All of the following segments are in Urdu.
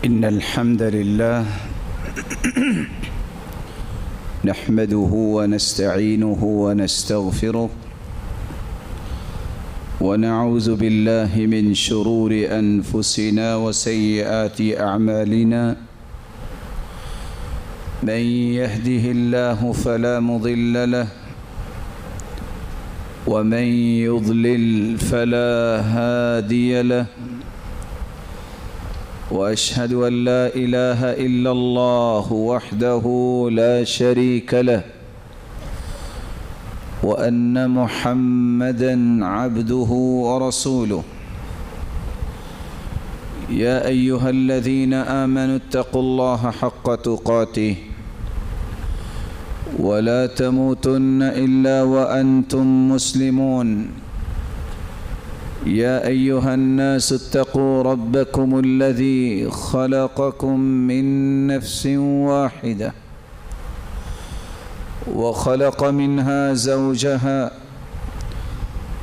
إن الحمد لله نحمده ونستعينه ونستغفره ونعوذ بالله من شرور أنفسنا وسيئات أعمالنا من يهده الله فلا مضل له ومن يضلل فلا هادي له وأشهد أن لا إله إلا الله وحده لا شريك له وأن محمدًا عبده ورسوله يا أيها الذين آمنوا اتقوا الله حق تقاته ولا تموتن إلا وأنتم مسلمون يا أيها الناس اتقوا ربكم الذي خلقكم من نفس واحدة وخلق منها زوجها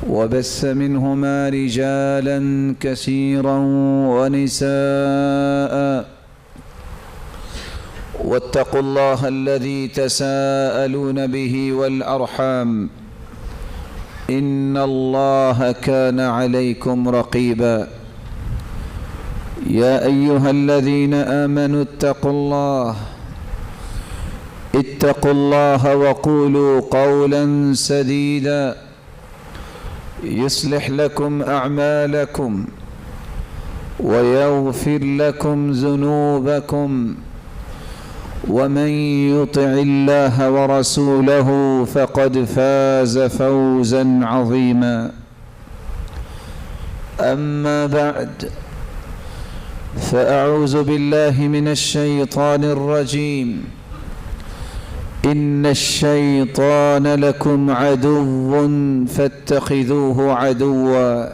وبث منهما رجالا كثيرا ونساء واتقوا الله الذي تساءلون به والأرحام إن الله كان عليكم رقيبا يا أيها الذين آمنوا اتقوا الله وقولوا قولا سديدا يصلح لكم أعمالكم ويغفر لكم ذنوبكم ومن يطع الله ورسوله فقد فاز فوزا عظيما أما بعد فأعوذ بالله من الشيطان الرجيم إن الشيطان لكم عدو فاتخذوه عدوا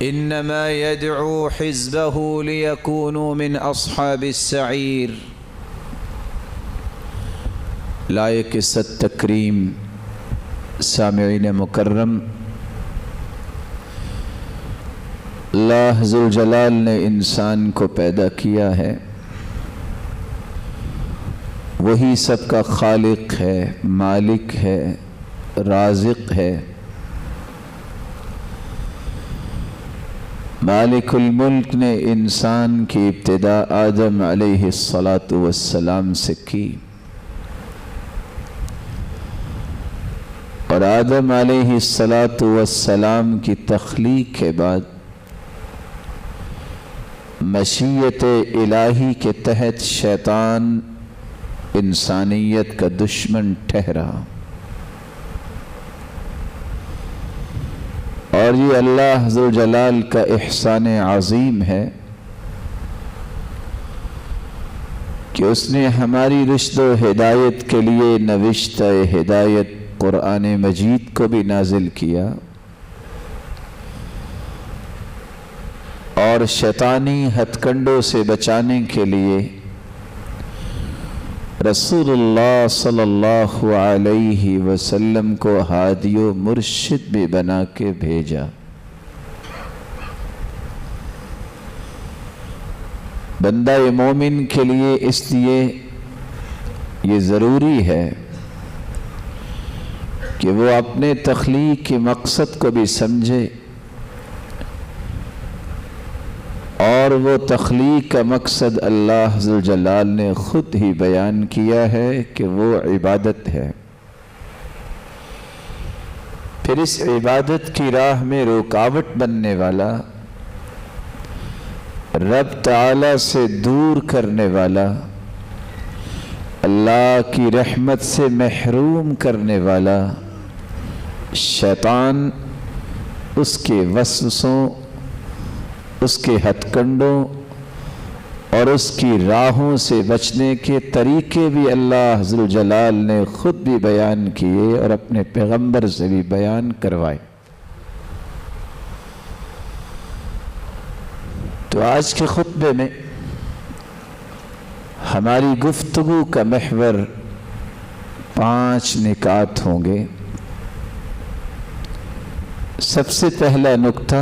إنما يدعو حزبه ليكونوا من أصحاب السعير لائق عزت تکریم سامعین مکرم، اللہ ذوالجلال نے انسان کو پیدا کیا ہے، وہی سب کا خالق ہے، مالک ہے، رازق ہے، مالک الملک نے انسان کی ابتدا آدم علیہ السلام سے کی، اور آدم علیہ السلام کی تخلیق کے بعد مشیت الہی کے تحت شیطان انسانیت کا دشمن ٹھہرا، اور یہ اللہ ذوالجلال کا احسان عظیم ہے کہ اس نے ہماری رشد و ہدایت کے لیے نوشتہ ہدایت قرآن مجید کو بھی نازل کیا، اور شیطانی ہتھ کنڈوں سے بچانے کے لیے رسول اللہ صلی اللہ علیہ وسلم کو ہادی و مرشد بھی بنا کے بھیجا۔ بندہ مومن کے لیے اس لیے یہ ضروری ہے کہ وہ اپنے تخلیق کے مقصد کو بھی سمجھے، اور وہ تخلیق کا مقصد اللہ ذوالجلال نے خود ہی بیان کیا ہے کہ وہ عبادت ہے۔ پھر اس عبادت کی راہ میں رکاوٹ بننے والا، رب تعالی سے دور کرنے والا، اللہ کی رحمت سے محروم کرنے والا شیطان، اس کے وسوسوں، اس کے ہتھ کنڈوں اور اس کی راہوں سے بچنے کے طریقے بھی اللہ ذوالجلال نے خود بھی بیان کیے اور اپنے پیغمبر سے بھی بیان کروائے۔ تو آج کے خطبے میں ہماری گفتگو کا محور 5 نکات ہوں گے۔ سب سے پہلا نکتہ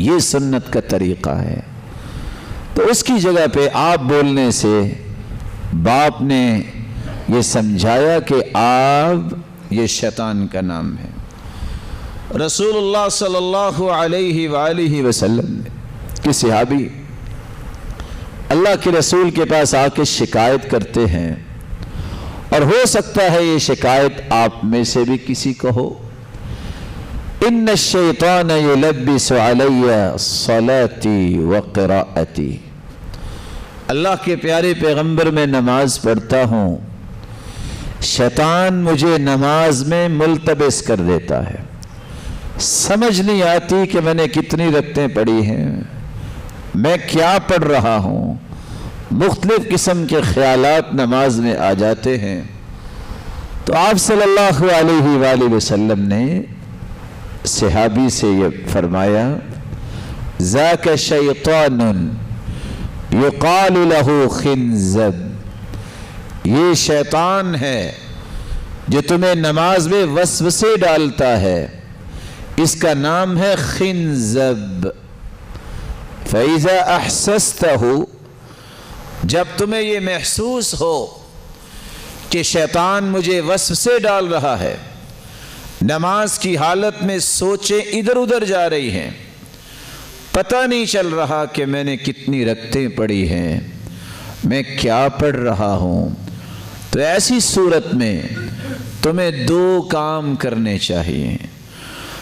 یہ سنت کا طریقہ ہے۔ تو اس کی جگہ پہ آپ بولنے سے باپ نے یہ سمجھایا کہ آپ یہ شیطان کا نام ہے۔ رسول اللہ صلی اللہ علیہ وآلہ وسلم کے صحابی اللہ کے رسول کے پاس آ کے شکایت کرتے ہیں، اور ہو سکتا ہے یہ شکایت آپ میں سے بھی کسی کو ہو۔ ان الشیطان یلبس علی صلاتی وقراءتی، اللہ کے پیارے پیغمبر میں نماز پڑھتا ہوں، شیطان مجھے نماز میں ملتبس کر دیتا ہے، سمجھ نہیں آتی کہ میں نے کتنی رکعتیں پڑھی ہیں، میں کیا پڑھ رہا ہوں، مختلف قسم کے خیالات نماز میں آ جاتے ہیں۔ تو آپ صلی اللہ علیہ وآلہ وسلم نے صحابی سے یہ فرمایا، ذاک شیطان یقال له خنزب، یہ شیطان ہے جو تمہیں نماز میں وسوسے ڈالتا ہے، اس کا نام ہے خنزب۔ فَإِذَا أَحْسَسْتَهُ، جب تمہیں یہ محسوس ہو کہ شیطان مجھے وسوسے ڈال رہا ہے، نماز کی حالت میں سوچیں ادھر ادھر جا رہی ہیں، پتہ نہیں چل رہا کہ میں نے کتنی رکعتیں پڑھی ہیں، میں کیا پڑھ رہا ہوں، تو ایسی صورت میں تمہیں دو کام کرنے چاہیے۔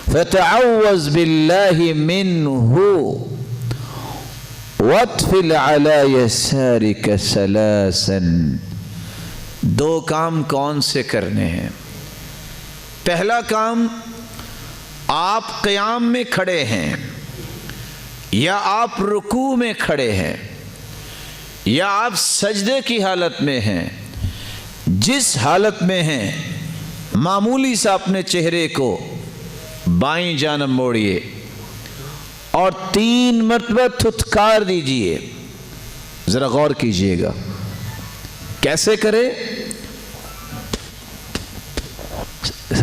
فَتَعَوَّذْ بِاللَّهِ مِنْهُ وَاتْفِلْ عَلَى يَسَارِكَ ثَلَاثًا، دو کام کون سے کرنے ہیں؟ پہلا کام، آپ قیام میں کھڑے ہیں یا آپ رکوع میں کھڑے ہیں یا آپ سجدے کی حالت میں ہیں، جس حالت میں ہیں معمولی سا اپنے چہرے کو بائیں جانب موڑیے اور 3 مرتبہ تھتکار دیجئے۔ ذرا غور کیجئے گا کیسے کرے،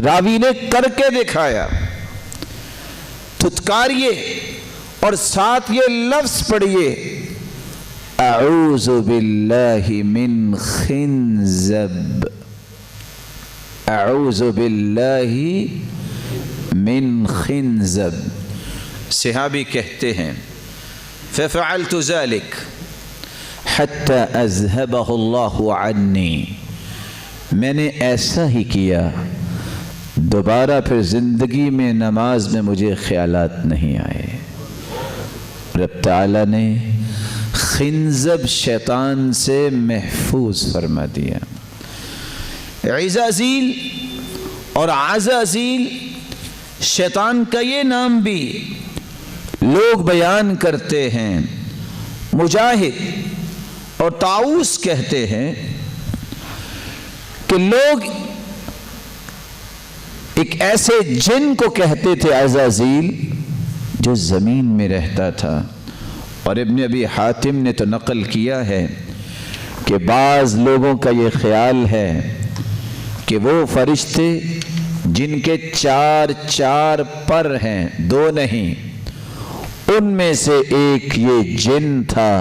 راوی نے کر کے دکھایا۔ تھتکاریے اور ساتھ یہ لفظ پڑھیے، اعوذ باللہ من خنزب، اعوذ باللہ من خنزب۔ صحابی کہتے ہیں ففعلت ذلك حتى اذهبه الله عني، میں نے ایسا ہی کیا، دوبارہ پھر زندگی میں نماز میں مجھے خیالات نہیں آئے۔ رب تعالی نے خنزب شیطان سے محفوظ فرما دیا۔ عزازیل اور عزازیل شیطان کا یہ نام بھی لوگ بیان کرتے ہیں۔ مجاہد اور طاؤس کہتے ہیں کہ لوگ ایک ایسے جن کو کہتے تھے عزازیل جو زمین میں رہتا تھا، اور ابن ابی حاتم نے تو نقل کیا ہے کہ بعض لوگوں کا یہ خیال ہے کہ وہ فرشتے جن کے 4 پر ہیں، 2 نہیں، ان میں سے ایک یہ جن تھا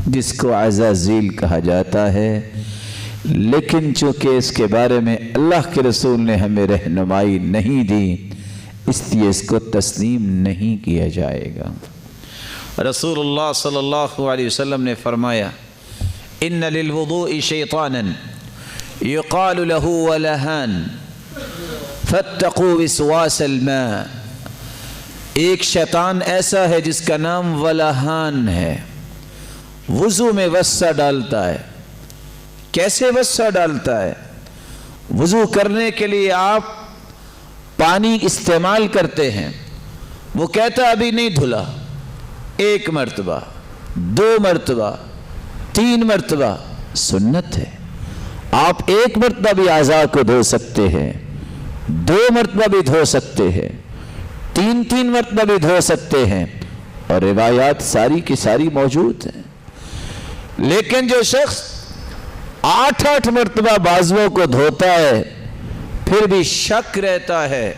جس کو عزازیل کہا جاتا ہے، لیکن چونکہ اس کے بارے میں اللہ کے رسول نے ہمیں رہنمائی نہیں دی، اس لیے اس کو تسلیم نہیں کیا جائے گا۔ رسول اللہ صلی اللہ علیہ وسلم نے فرمایا، ان للوضوء شیطانا یقال له ولہان فاتقوا وسواس الماء، ایک شیطان ایسا ہے جس کا نام ولہان ہے، وضو میں وسع ڈالتا ہے۔ کیسے وسع ڈالتا ہے؟ وضو کرنے کے لیے آپ پانی استعمال کرتے ہیں، وہ کہتا ابھی نہیں دھلا، 1 مرتبہ 2 مرتبہ 3 مرتبہ سنت ہے۔ آپ 1 مرتبہ بھی اعضاء کو دھو سکتے ہیں، 2 مرتبہ بھی دھو سکتے ہیں، 3 مرتبہ بھی دھو سکتے ہیں، اور روایات ساری کی ساری موجود ہیں۔ لیکن جو شخص 8 مرتبہ بازوؤں کو دھوتا ہے، پھر بھی شک رہتا ہے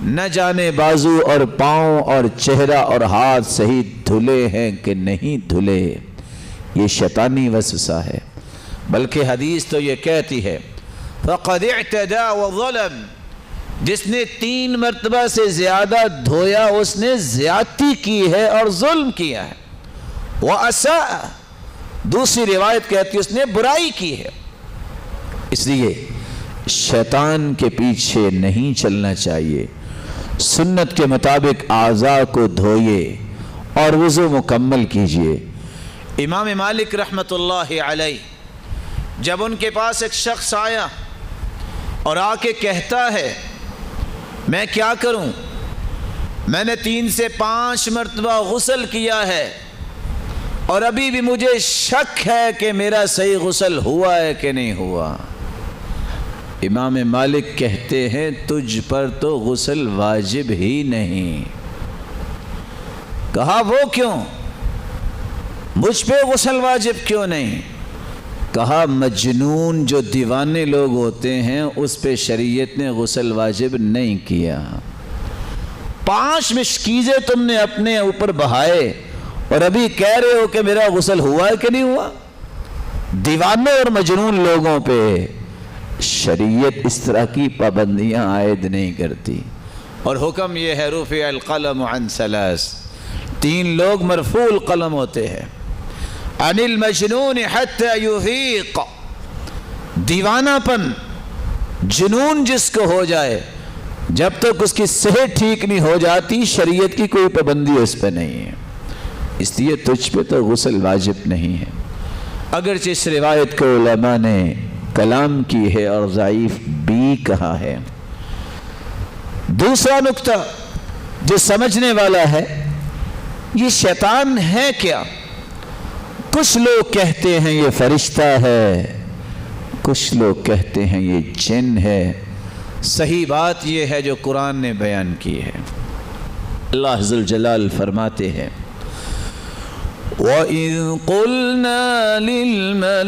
نہ جانے بازو اور پاؤں اور چہرہ اور ہاتھ صحیح دھلے ہیں کہ نہیں دھلے، یہ شیطانی وسوسہ ہے۔ بلکہ حدیث تو یہ کہتی ہے فَقَدْ اعْتَدَى وَظَلَمَ، جس نے 3 مرتبہ سے زیادہ دھویا اس نے زیادتی کی ہے اور ظلم کیا ہے۔ وَأَسَاءَ، دوسری روایت کہتی ہے اس نے برائی کی ہے۔ اس لیے شیطان کے پیچھے نہیں چلنا چاہیے، سنت کے مطابق اعضاء کو دھوئے اور وضو مکمل کیجئے۔ امام مالک رحمۃ اللہ علیہ جب ان کے پاس ایک شخص آیا اور آ کے کہتا ہے میں کیا کروں، میں نے 3 سے 5 مرتبہ غسل کیا ہے اور ابھی بھی مجھے شک ہے کہ میرا صحیح غسل ہوا ہے کہ نہیں ہوا، امام مالک کہتے ہیں تجھ پر تو غسل واجب ہی نہیں۔ کہا وہ کیوں، مجھ پہ غسل واجب کیوں نہیں؟ کہا مجنون جو دیوانے لوگ ہوتے ہیں اس پہ شریعت نے غسل واجب نہیں کیا۔ 5 مشکیزیں تم نے اپنے اوپر بہائے اور ابھی کہہ رہے ہو کہ میرا غسل ہوا ہے کہ نہیں ہوا۔ دیوانوں اور مجنون لوگوں پہ شریعت اس طرح کی پابندیاں عائد نہیں کرتی، اور حکم یہ ہے رفع القلم عن 3، 3 لوگ مرفوع القلم ہوتے ہیں، عن المجنون حتى يفيق، دیوانہ پن جنون جس کو ہو جائے جب تک اس کی صحت ٹھیک نہیں ہو جاتی شریعت کی کوئی پابندی اس پہ نہیں ہے، اس لیے تجھ پہ تو غسل واجب نہیں ہے۔ اگرچہ اس روایت کو علماء نے کلام کی ہے اور ضعیف بھی کہا ہے۔ دوسرا نکتہ جو سمجھنے والا ہے، یہ شیطان ہے کیا؟ کچھ لوگ کہتے ہیں یہ فرشتہ ہے، کچھ لوگ کہتے ہیں یہ جن ہے۔ صحیح بات یہ ہے جو قرآن نے بیان کی ہے۔ اللہ ذوالجلال فرماتے ہیں وَإِذْ قُلْنَا لِلْمَلَائِكَةِ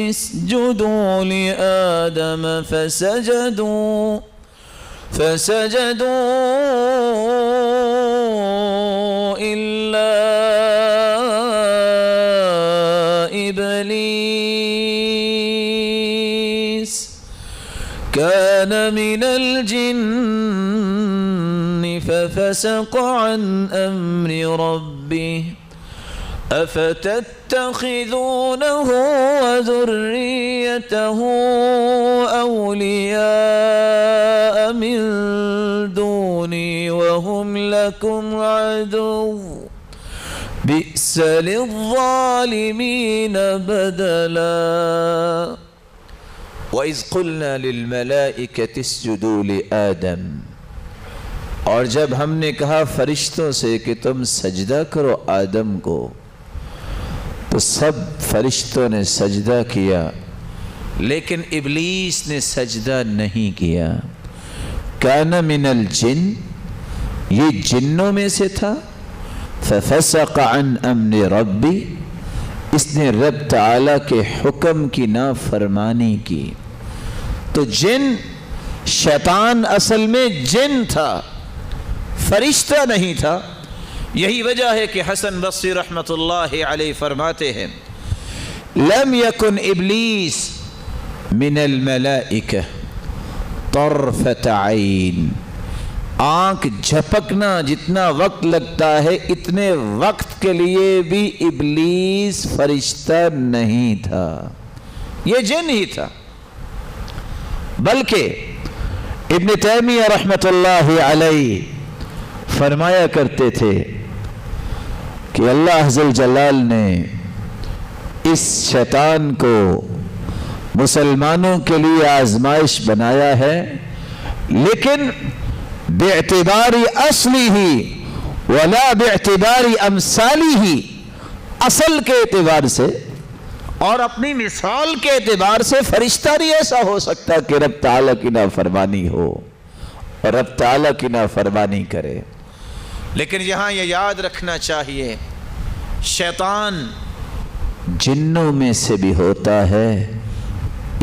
اسْجُدُوا لِآدَمَ فَسَجَدُوا إِلَّا إِبْلِيسَ كَانَ مِنَ الْجِنِّ فَفَسَقَ عَنْ أَمْرِ رَبِّهِ أَفَتَتَّخِذُونَهُ وَذُرِّيَّتَهُ أَوْلِيَاءَ مِن دُونِي وَهُمْ لَكُمْ عَدُوٌّ بِئْسَ لِلظَّالِمِينَ بَدَلًا۔ وَإِذْ قُلْنَا لِلْمَلَائِكَةِ اسْجُدُوا لِآدَمَ، اور جب ہم نے کہا فرشتوں سے کہ تم سجدہ کرو آدم کو، تو سب فرشتوں نے سجدہ کیا لیکن ابلیس نے سجدہ نہیں کیا۔ کان من الجن، یہ جنوں میں سے تھا، ففسق عن امر ربی، اس نے رب تعالی کے حکم کی نافرمانی کی۔ تو جن، شیطان اصل میں جن تھا، فرشتہ نہیں تھا۔ یہی وجہ ہے کہ حسن بصری رحمۃ اللہ علیہ فرماتے ہیں لم یکن ابلیس من الملائکہ طرفۃ عین، آنکھ جھپکنا جتنا وقت لگتا ہے اتنے وقت کے لیے بھی ابلیس فرشتہ نہیں تھا، یہ جن ہی تھا۔ بلکہ ابن تیمیہ رحمۃ اللہ علیہ فرمایا کرتے تھے کہ اللہ ذوالجلال نے اس شیطان کو مسلمانوں کے لیے آزمائش بنایا ہے، لیکن باعتبار اصلی ہی ولا باعتبار امثالی ہی، اصل کے اعتبار سے اور اپنی مثال کے اعتبار سے فرشتہ نہیں ایسا ہو سکتا کہ رب تعالیٰ کی نافرمانی ہو اور رب تعالیٰ کی نافرمانی کرے۔ لیکن یہاں یہ یاد رکھنا چاہیے شیطان جنوں میں سے بھی ہوتا ہے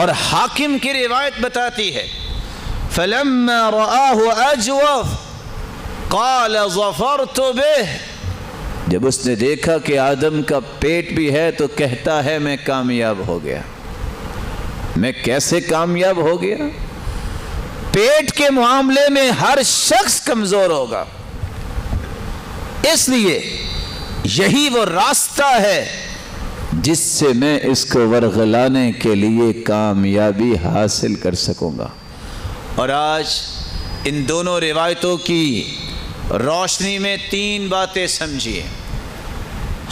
اور حاکم کی روایت بتاتی ہے فَلَمَّا رَآهُ أَجْوَفَ قَالَ ظَفَرْتُ بِهِ، جب اس نے دیکھا کہ آدم کا پیٹ بھی ہے تو کہتا ہے میں کامیاب ہو گیا۔ میں کیسے کامیاب ہو گیا؟ پیٹ کے معاملے میں ہر شخص کمزور ہوگا، اس لیے یہی وہ راستہ ہے جس سے میں اس کو ورغلانے کے لیے کامیابی حاصل کر سکوں گا۔ اور آج ان دونوں روایتوں کی روشنی میں 3 باتیں سمجھیے۔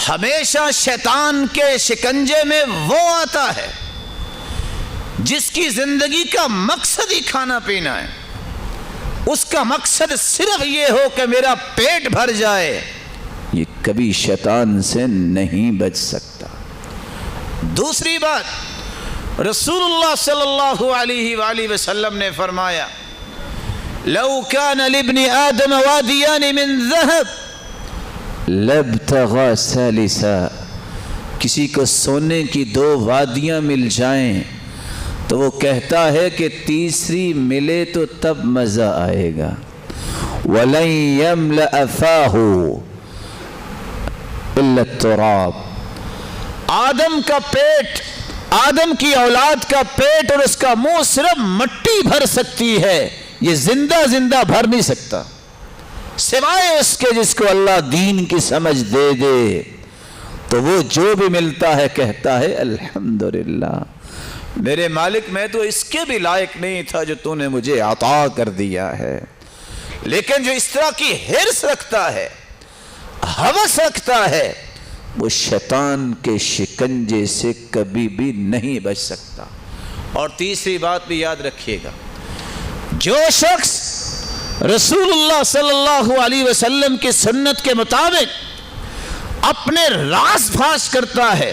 ہمیشہ شیطان کے شکنجے میں وہ آتا ہے جس کی زندگی کا مقصد ہی کھانا پینا ہے، اس کا مقصد صرف یہ ہو کہ میرا پیٹ بھر جائے، یہ کبھی شیطان سے نہیں بچ سکتا۔ دوسری بات، رسول اللہ صلی اللہ علیہ وآلہ وسلم نے فرمایا لو كان لابن آدم وادیان من ذهب لابتغى ثالثا، کسی کو سونے کی 2 وادیاں مل جائیں تو وہ کہتا ہے کہ تیسری ملے تو تب مزہ آئے گا۔ وَلَن يَمْلَأَ فَاهُ إِلَّا التُّرَابُ، آدم کا پیٹ، آدم کی اولاد کا پیٹ اور اس کا منہ صرف مٹی بھر سکتی ہے، یہ زندہ بھر نہیں سکتا، سوائے اس کے جس کو اللہ دین کی سمجھ دے دے تو وہ جو بھی ملتا ہے کہتا ہے الحمدللہ میرے مالک، میں تو اس کے بھی لائق نہیں تھا جو تو نے مجھے عطا کر دیا ہے۔ لیکن جو اس طرح کی حرص رکھتا ہے، ہوس رکھتا ہے، وہ شیطان کے شکنجے سے کبھی بھی نہیں بچ سکتا۔ اور تیسری بات بھی یاد رکھیے گا، جو شخص رسول اللہ صلی اللہ علیہ وسلم کی سنت کے مطابق اپنے راز فاش کرتا ہے،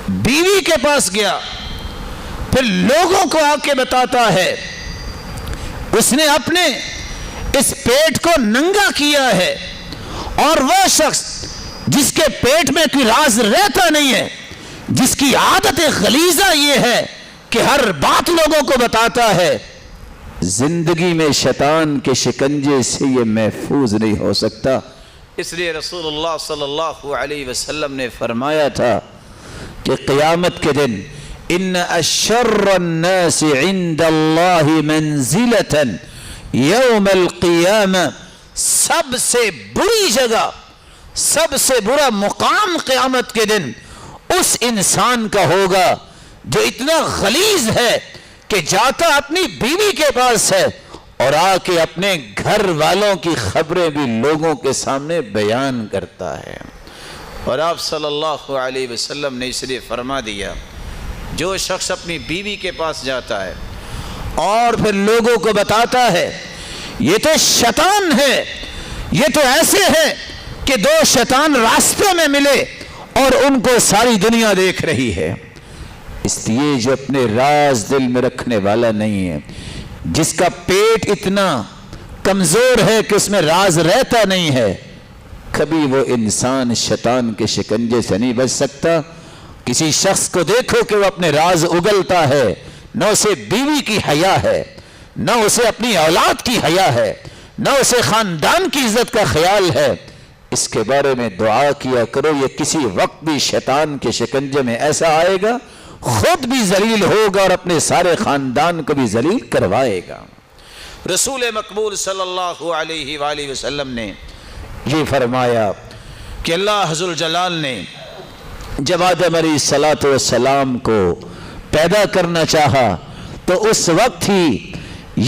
بیوی کے پاس گیا پھر لوگوں کو آ کے بتاتا ہے اس نے اپنے اس پیٹ کو ننگا کیا ہے، اور وہ شخص جس کے پیٹ میں کوئی راز رہتا نہیں ہے، جس کی عادت غلیظہ یہ ہے کہ ہر بات لوگوں کو بتاتا ہے، زندگی میں شیطان کے شکنجے سے یہ محفوظ نہیں ہو سکتا۔ اس لیے رسول اللہ صلی اللہ علیہ وسلم نے فرمایا تھا کہ قیامت کے دن ان اشر الناس عند اللہ منزلۃ یوم القیامہ، سب سے بری جگہ، سب سے برا مقام قیامت کے دن اس انسان کا ہوگا جو اتنا غلیظ ہے کہ جاتا اپنی بیوی کے پاس ہے اور آ کے اپنے گھر والوں کی خبریں بھی لوگوں کے سامنے بیان کرتا ہے۔ اور آپ صلی اللہ علیہ وسلم نے اس لیے فرما دیا جو شخص اپنی بیوی کے پاس جاتا ہے اور پھر لوگوں کو بتاتا ہے یہ تو شیطان ہے، یہ تو ایسے ہے کہ 2 شیطان راستے میں ملے اور ان کو ساری دنیا دیکھ رہی ہے، اس لیے جو اپنے راز دل میں رکھنے والا نہیں ہے، جس کا پیٹ اتنا کمزور ہے کہ اس میں راز رہتا نہیں ہے، کبھی وہ انسان شیطان کے شکنجے سے نہیں بچ سکتا۔ کسی شخص کو دیکھو کہ وہ اپنے راز اگلتا ہے، نہ اسے بیوی کی حیا ہے، نہ اسے اپنی اولاد کی حیا ہے، نہ اسے خاندان کی عزت کا خیال ہے، اس کے بارے میں دعا کیا کرو، یہ کسی وقت بھی شیطان کے شکنجے میں ایسا آئے گا، خود بھی ذلیل ہوگا اور اپنے سارے خاندان کو بھی ذلیل کروائے گا۔ رسول مقبول صلی اللہ علیہ وآلہ وسلم نے یہ فرمایا کہ اللہ ذوالجلال نے جب آدم علیہ السلام کو پیدا کرنا چاہا تو اس وقت ہی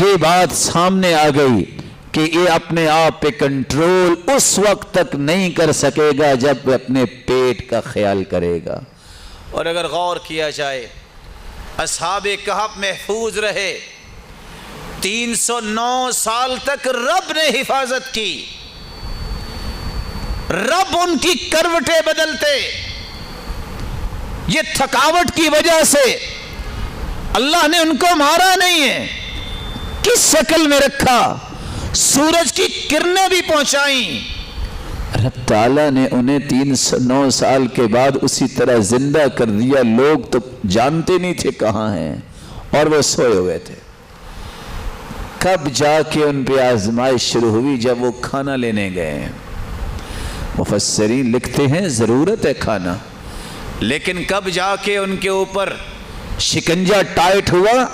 یہ بات سامنے آ گئی کہ یہ اپنے آپ پہ کنٹرول اس وقت تک نہیں کر سکے گا جب وہ اپنے پیٹ کا خیال کرے گا۔ اور اگر غور کیا جائے اصحاب کہف محفوظ رہے، 309 سال تک رب نے حفاظت کی، رب ان کی کروٹیں بدلتے، یہ تھکاوٹ کی وجہ سے اللہ نے ان کو مارا نہیں ہے، کس شکل میں رکھا، سورج کی کرنیں بھی پہنچائیں، رب تعالیٰ نے انہیں 309 سال کے بعد اسی طرح زندہ کر دیا. لوگ تو جانتے نہیں تھے کہاں ہیں اور وہ سوئے ہوئے تھے. کب جا کے ان پہ آزمائش شروع ہوئی؟ جب وہ کھانا لینے گئے. مفسرین لکھتے ہیں ضرورت ہے کھانا، لیکن کب جا کے ان کے اوپر شکنجا ٹائٹ ہوا؟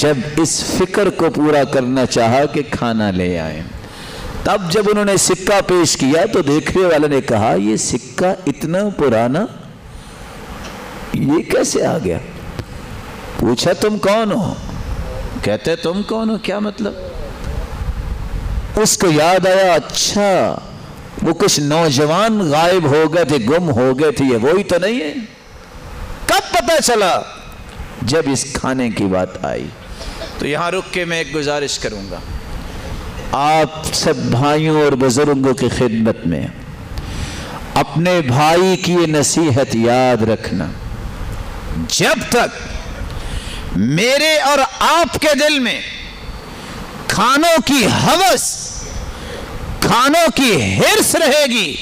جب اس فکر کو پورا کرنا چاہا کہ کھانا لے آئیں. تب جب انہوں نے سکہ پیش کیا تو دیکھنے والے نے کہا یہ سکہ اتنا پرانا یہ کیسے آ گیا؟ پوچھا تم کون ہو؟ کہتے تم کون ہو کیا مطلب؟ اس کو یاد آیا اچھا وہ کچھ نوجوان غائب ہو گئے تھے، گم ہو گئے تھے، یہ وہی تو نہیں ہے. کب پتہ چلا؟ جب اس کھانے کی بات آئی. تو یہاں رک کے میں ایک گزارش کروں گا آپ سب بھائیوں اور بزرگوں کی خدمت میں، اپنے بھائی کی یہ نصیحت یاد رکھنا، جب تک میرے اور آپ کے دل میں کھانوں کی ہوس، کھانوں کی ہرس رہے گی،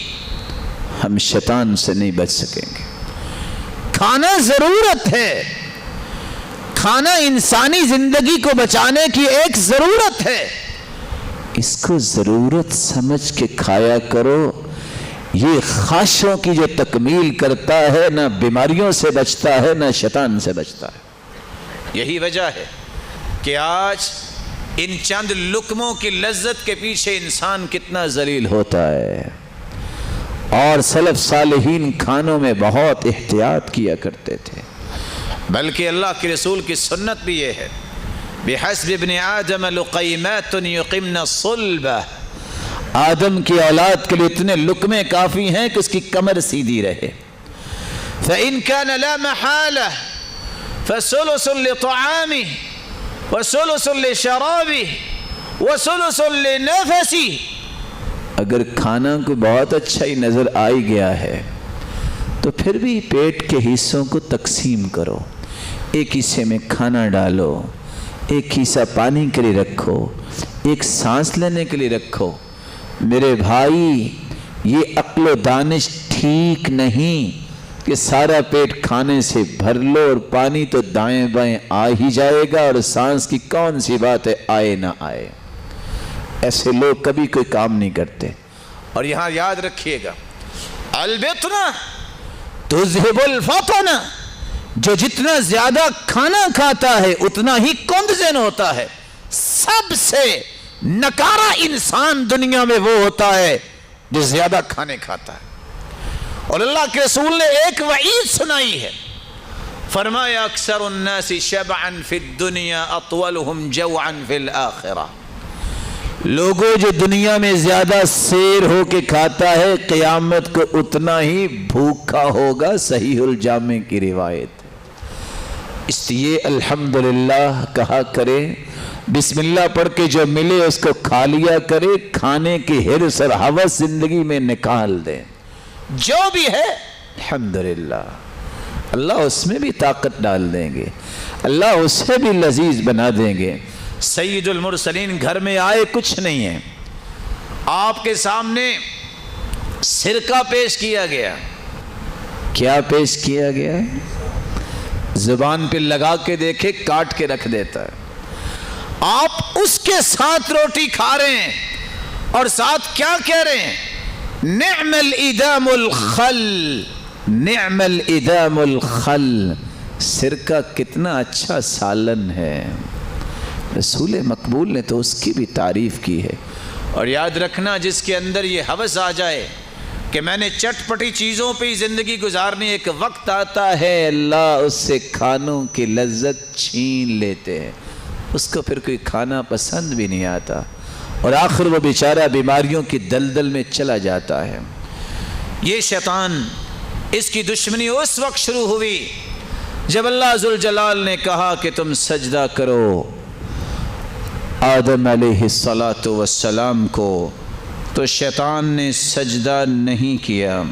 ہم شیطان سے نہیں بچ سکیں گے. کھانا ضرورت ہے، کھانا انسانی زندگی کو بچانے کی ایک ضرورت ہے. اس کو ضرورت سمجھ کے کھایا کرو. یہ خواہشوں کی جو تکمیل کرتا ہے، نہ بیماریوں سے بچتا ہے نہ شیطان سے بچتا ہے. یہی وجہ ہے کہ آج ان چند لقموں کی لذت کے پیچھے انسان کتنا ذلیل ہوتا ہے. اور سلف صالحین کھانوں میں بہت احتیاط کیا کرتے تھے. بلکہ اللہ کے رسول کی سنت بھی یہ ہے بِحَسْبِ ابْنِ آدَمَ لُقَيْمَاتٌ يُقِمْنَ صُلْبَهُ. آدم کی اولاد کے لیے اتنے لقمے کافی ہیں کہ اس کی کمر سیدھی رہے. فَإِن كَانَ لَا مَحَالَةَ فَثُلُثٌ لِطَعَامِهِ وَثُلُثٌ لِشَرَابِهِ وَثُلُثٌ لِنَفَسِهِ. اگر کھانا کو بہت اچھا ہی نظر آئی گیا ہے تو پھر بھی پیٹ کے حصوں کو تقسیم کرو. ایک حصے میں کھانا ڈالو، ایک حصہ پانی کے لیے رکھو، ایک سانس لینے کے لیے رکھو. میرے بھائی یہ عقل و دانش ٹھیک نہیں کہ سارا پیٹ کھانے سے بھر لو اور پانی تو دائیں بائیں آ ہی جائے گا، اور سانس کی کون سی بات ہے آئے نہ آئے. ایسے لوگ کبھی کوئی کام نہیں کرتے. اور یہاں یاد رکھیے گا البطنہ تذہب الفطنہ. جو جتنا زیادہ کھانا کھاتا ہے اتنا ہی کندذن ہوتا ہے. سب سے نکارا انسان دنیا میں وہ ہوتا ہے جو زیادہ کھانے کھاتا ہے. اور اللہ کے رسول نے ایک وعید سنائی ہے، فرمایا اکثر الناس شبعا فی الدنیا اطولهم جوعا فی الآخرہ. لوگوں جو دنیا میں زیادہ سیر ہو کے کھاتا ہے قیامت کو اتنا ہی بھوکا ہوگا. صحیح الجامع کی روایت. اس لیے الحمدللہ کہا کرے، بسم اللہ پڑھ کے جو ملے اس کو کھا لیا کرے. کھانے کی حرص اور ہوس زندگی میں نکال دیں. جو بھی ہے الحمدللہ اللہ اس میں بھی طاقت ڈال دیں گے، اللہ اسے بھی لذیذ بنا دیں گے. سید المرسلین گھر میں آئے کچھ نہیں ہے، آپ کے سامنے سرکہ پیش کیا گیا. کیا پیش کیا گیا؟ زبان پہ لگا کے دیکھے کاٹ کے رکھ دیتا ہے. آپ اس کے ساتھ روٹی کھا رہے ہیں اور ساتھ کیا کہہ رہے ہیں؟ نعم الادام الخل، نعم الادام الخل. سرکہ کتنا اچھا سالن ہے. رسول مقبول نے تو اس کی بھی تعریف کی ہے. اور یاد رکھنا جس کے اندر یہ ہوس آ جائے کہ میں نے چٹ پٹی چیزوں پہ زندگی گزارنی، ایک وقت آتا ہے اللہ اس سے کھانوں کی لذت چھین لیتے ہیں. اس کو پھر کوئی کھانا پسند بھی نہیں آتا اور آخر وہ بیچارہ بیماریوں کی دلدل میں چلا جاتا ہے. یہ شیطان، اس کی دشمنی اس وقت شروع ہوئی جب اللہ ذوالجلال نے کہا کہ تم سجدہ کرو آدم علیہ السلام کو، تو شیطان نے سجدہ نہیں کیا.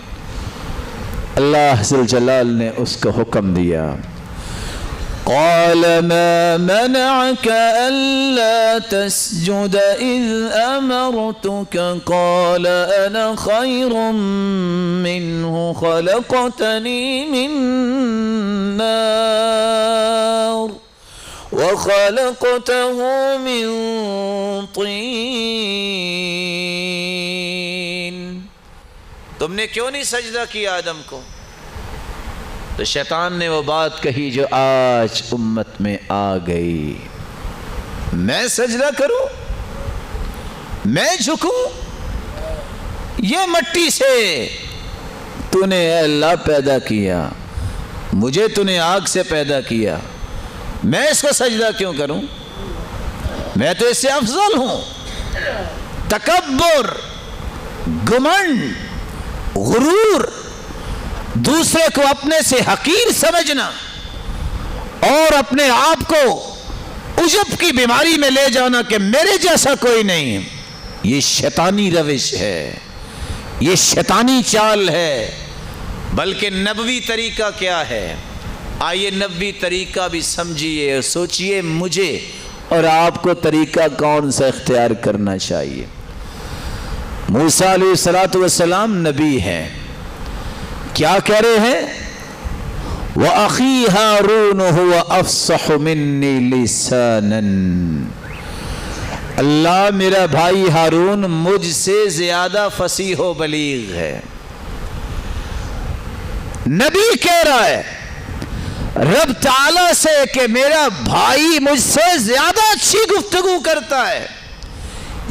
اللہ ذوالجلال نے اس کو حکم دیا قال ما منعك ألا تسجد إذ أمرتك قال أنا خير منه خلقتني من نار وخلقته من طين. تم نے کیوں نہیں سجدہ کیا آدم کو؟ تو شیطان نے وہ بات کہی جو آج امت میں آ گئی، میں سجدہ کروں، میں جھکوں؟ یہ مٹی سے تو نے اے اللہ پیدا کیا، مجھے تو نے آگ سے پیدا کیا، میں اس کو سجدہ کیوں کروں؟ میں تو اس سے افضل ہوں. تکبر، گھمنڈ، غرور، دوسرے کو اپنے سے حقیر سمجھنا اور اپنے آپ کو عجب کی بیماری میں لے جانا کہ میرے جیسا کوئی نہیں، یہ شیطانی روش ہے، یہ شیطانی چال ہے. بلکہ نبوی طریقہ کیا ہے؟ آئیے نبوی طریقہ بھی سمجھیے اور سوچئے مجھے اور آپ کو طریقہ کون سا اختیار کرنا چاہیے. موسیٰ علیہ السلام نبی ہیں، کیا کہہ رہے ہیں؟ وَأَخِي هَارُونُ هُوَ أَفْصَحُ مِنِّي لِسَانًا. اللہ میرا بھائی ہارون مجھ سے زیادہ فصیح و بلیغ ہے. نبی کہہ رہا ہے رب تعالیٰ سے کہ میرا بھائی مجھ سے زیادہ اچھی گفتگو کرتا ہے.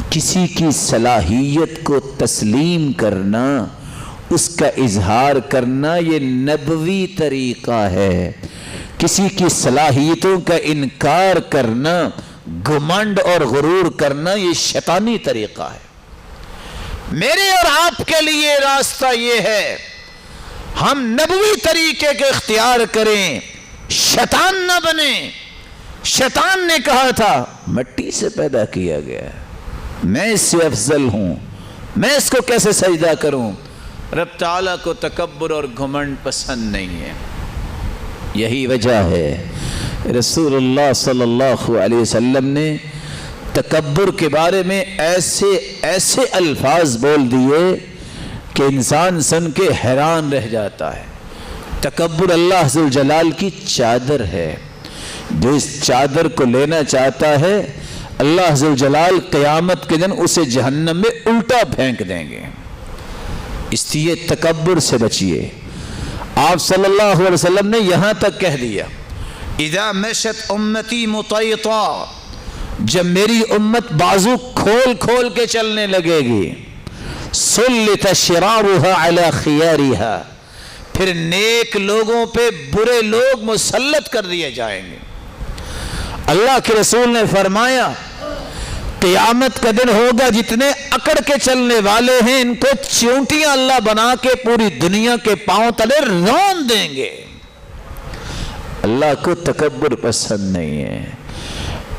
کسی کی صلاحیت کو تسلیم کرنا، اس کا اظہار کرنا، یہ نبوی طریقہ ہے. کسی کی صلاحیتوں کا انکار کرنا، گھمنڈ اور غرور کرنا، یہ شیطانی طریقہ ہے. میرے اور آپ کے لیے راستہ یہ ہے ہم نبوی طریقے کے اختیار کریں، شیطان نہ بنیں. شیطان نے کہا تھا مٹی سے پیدا کیا گیا ہے، میں اس سے افضل ہوں، میں اس کو کیسے سجدہ کروں؟ رب تعالیٰ کو تکبر اور گھمنڈ پسند نہیں ہے. یہی وجہ ہے رسول اللہ صلی اللہ علیہ وسلم نے تکبر کے بارے میں ایسے الفاظ بول دیے کہ انسان سن کے حیران رہ جاتا ہے. تکبر اللہ ذوالجلال کی چادر ہے، جو اس چادر کو لینا چاہتا ہے اللہ ذوالجلال قیامت کے دن اسے جہنم میں الٹا پھینک دیں گے. اس لیے تکبر سے بچیے. آپ صلی اللہ علیہ وسلم نے یہاں تک کہہ دیا اذا مشت امتی مطیطا، جب میری امت بازو کھول کھول کے چلنے لگے گی، سلط شرارها على خيارها، پھر نیک لوگوں پہ برے لوگ مسلط کر دیے جائیں گے. اللہ کے رسول نے فرمایا قیامت کا دن ہوگا جتنے اکڑ کے چلنے والے ہیں ان کو چونٹیاں اللہ بنا کے پوری دنیا کے پاؤں تلے رون دیں گے. اللہ کو تکبر پسند نہیں ہے،